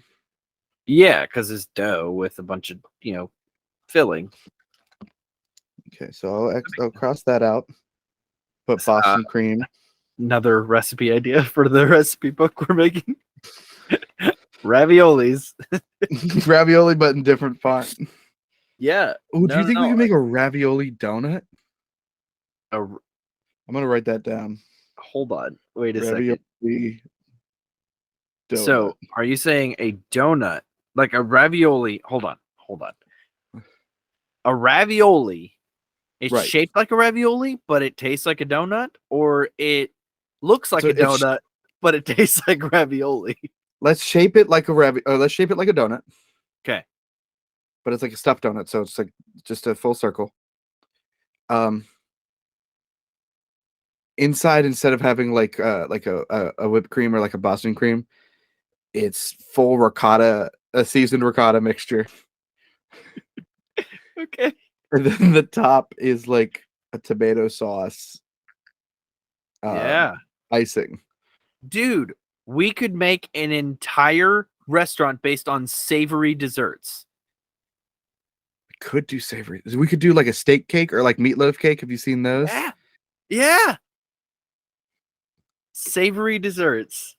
Yeah, because it's dough with a bunch of filling. Okay, so I'll cross that out. Put Boston cream. Another recipe idea for the recipe book we're making. Raviolis. Ravioli, but in different font. Yeah. Oh, do you think we no. can make a ravioli donut? A, I'm gonna write that down. hold on. Wait a Ravioli second. donut. So, are you saying a donut, like a ravioli? Hold on. A ravioli is Right. shaped like a ravioli, but it tastes like a donut, or it looks like So a donut, but it tastes like ravioli. let's shape it like a let's shape it like a donut. Okay. But it's like a stuffed donut, so it's like just a full circle. Inside, instead of having like a whipped cream or like a Boston cream, it's full ricotta, a seasoned ricotta mixture. Okay. And then the top is like a tomato sauce. Yeah. Icing. Dude, we could make an entire restaurant based on savory desserts. We could do savory. We could do like a steak cake or like meatloaf cake. Have you seen those? Yeah. Savory desserts.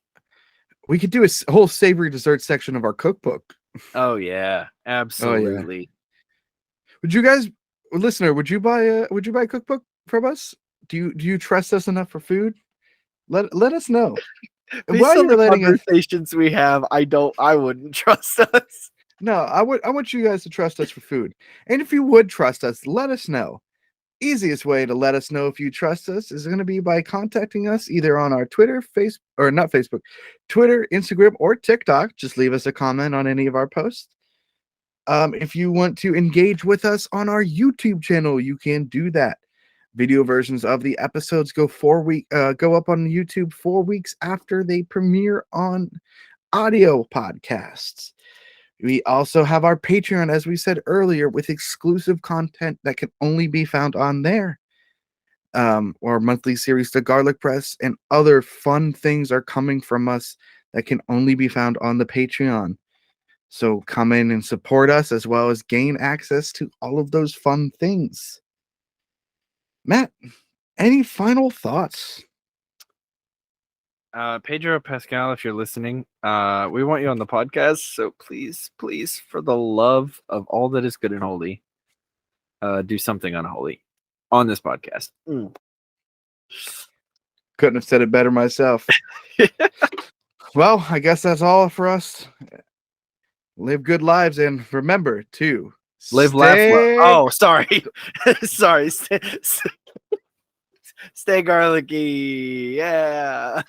We could do a whole savory dessert section of our cookbook. Oh yeah, absolutely. Oh, yeah. Would you guys, listener, would you buy a cookbook from us? Do you trust us enough for food? Let us know. Based on the conversations we have, I wouldn't trust us. No, I want you guys to trust us for food. And if you would trust us, let us know. Easiest way to let us know if you trust us is going to be by contacting us either on our Twitter, Twitter, Instagram, or TikTok. Just leave us a comment on any of our posts. If you want to engage with us on our YouTube channel, you can do that. Video versions of the episodes go up on YouTube 4 weeks after they premiere on audio podcasts. We also have our Patreon, as we said earlier, with exclusive content that can only be found on there. Our monthly series, The Garlic Press, and other fun things are coming from us that can only be found on the Patreon. So come in and support us, as well as gain access to all of those fun things. Matt, any final thoughts? Pedro Pascal, if you're listening, we want you on the podcast. So please, for the love of all that is good and holy, do something unholy on this podcast. Couldn't have said it better myself. Well, I guess that's all for us. Live good lives and remember to live, laugh, love. Oh, sorry. Sorry. Stay garlicky. Yeah.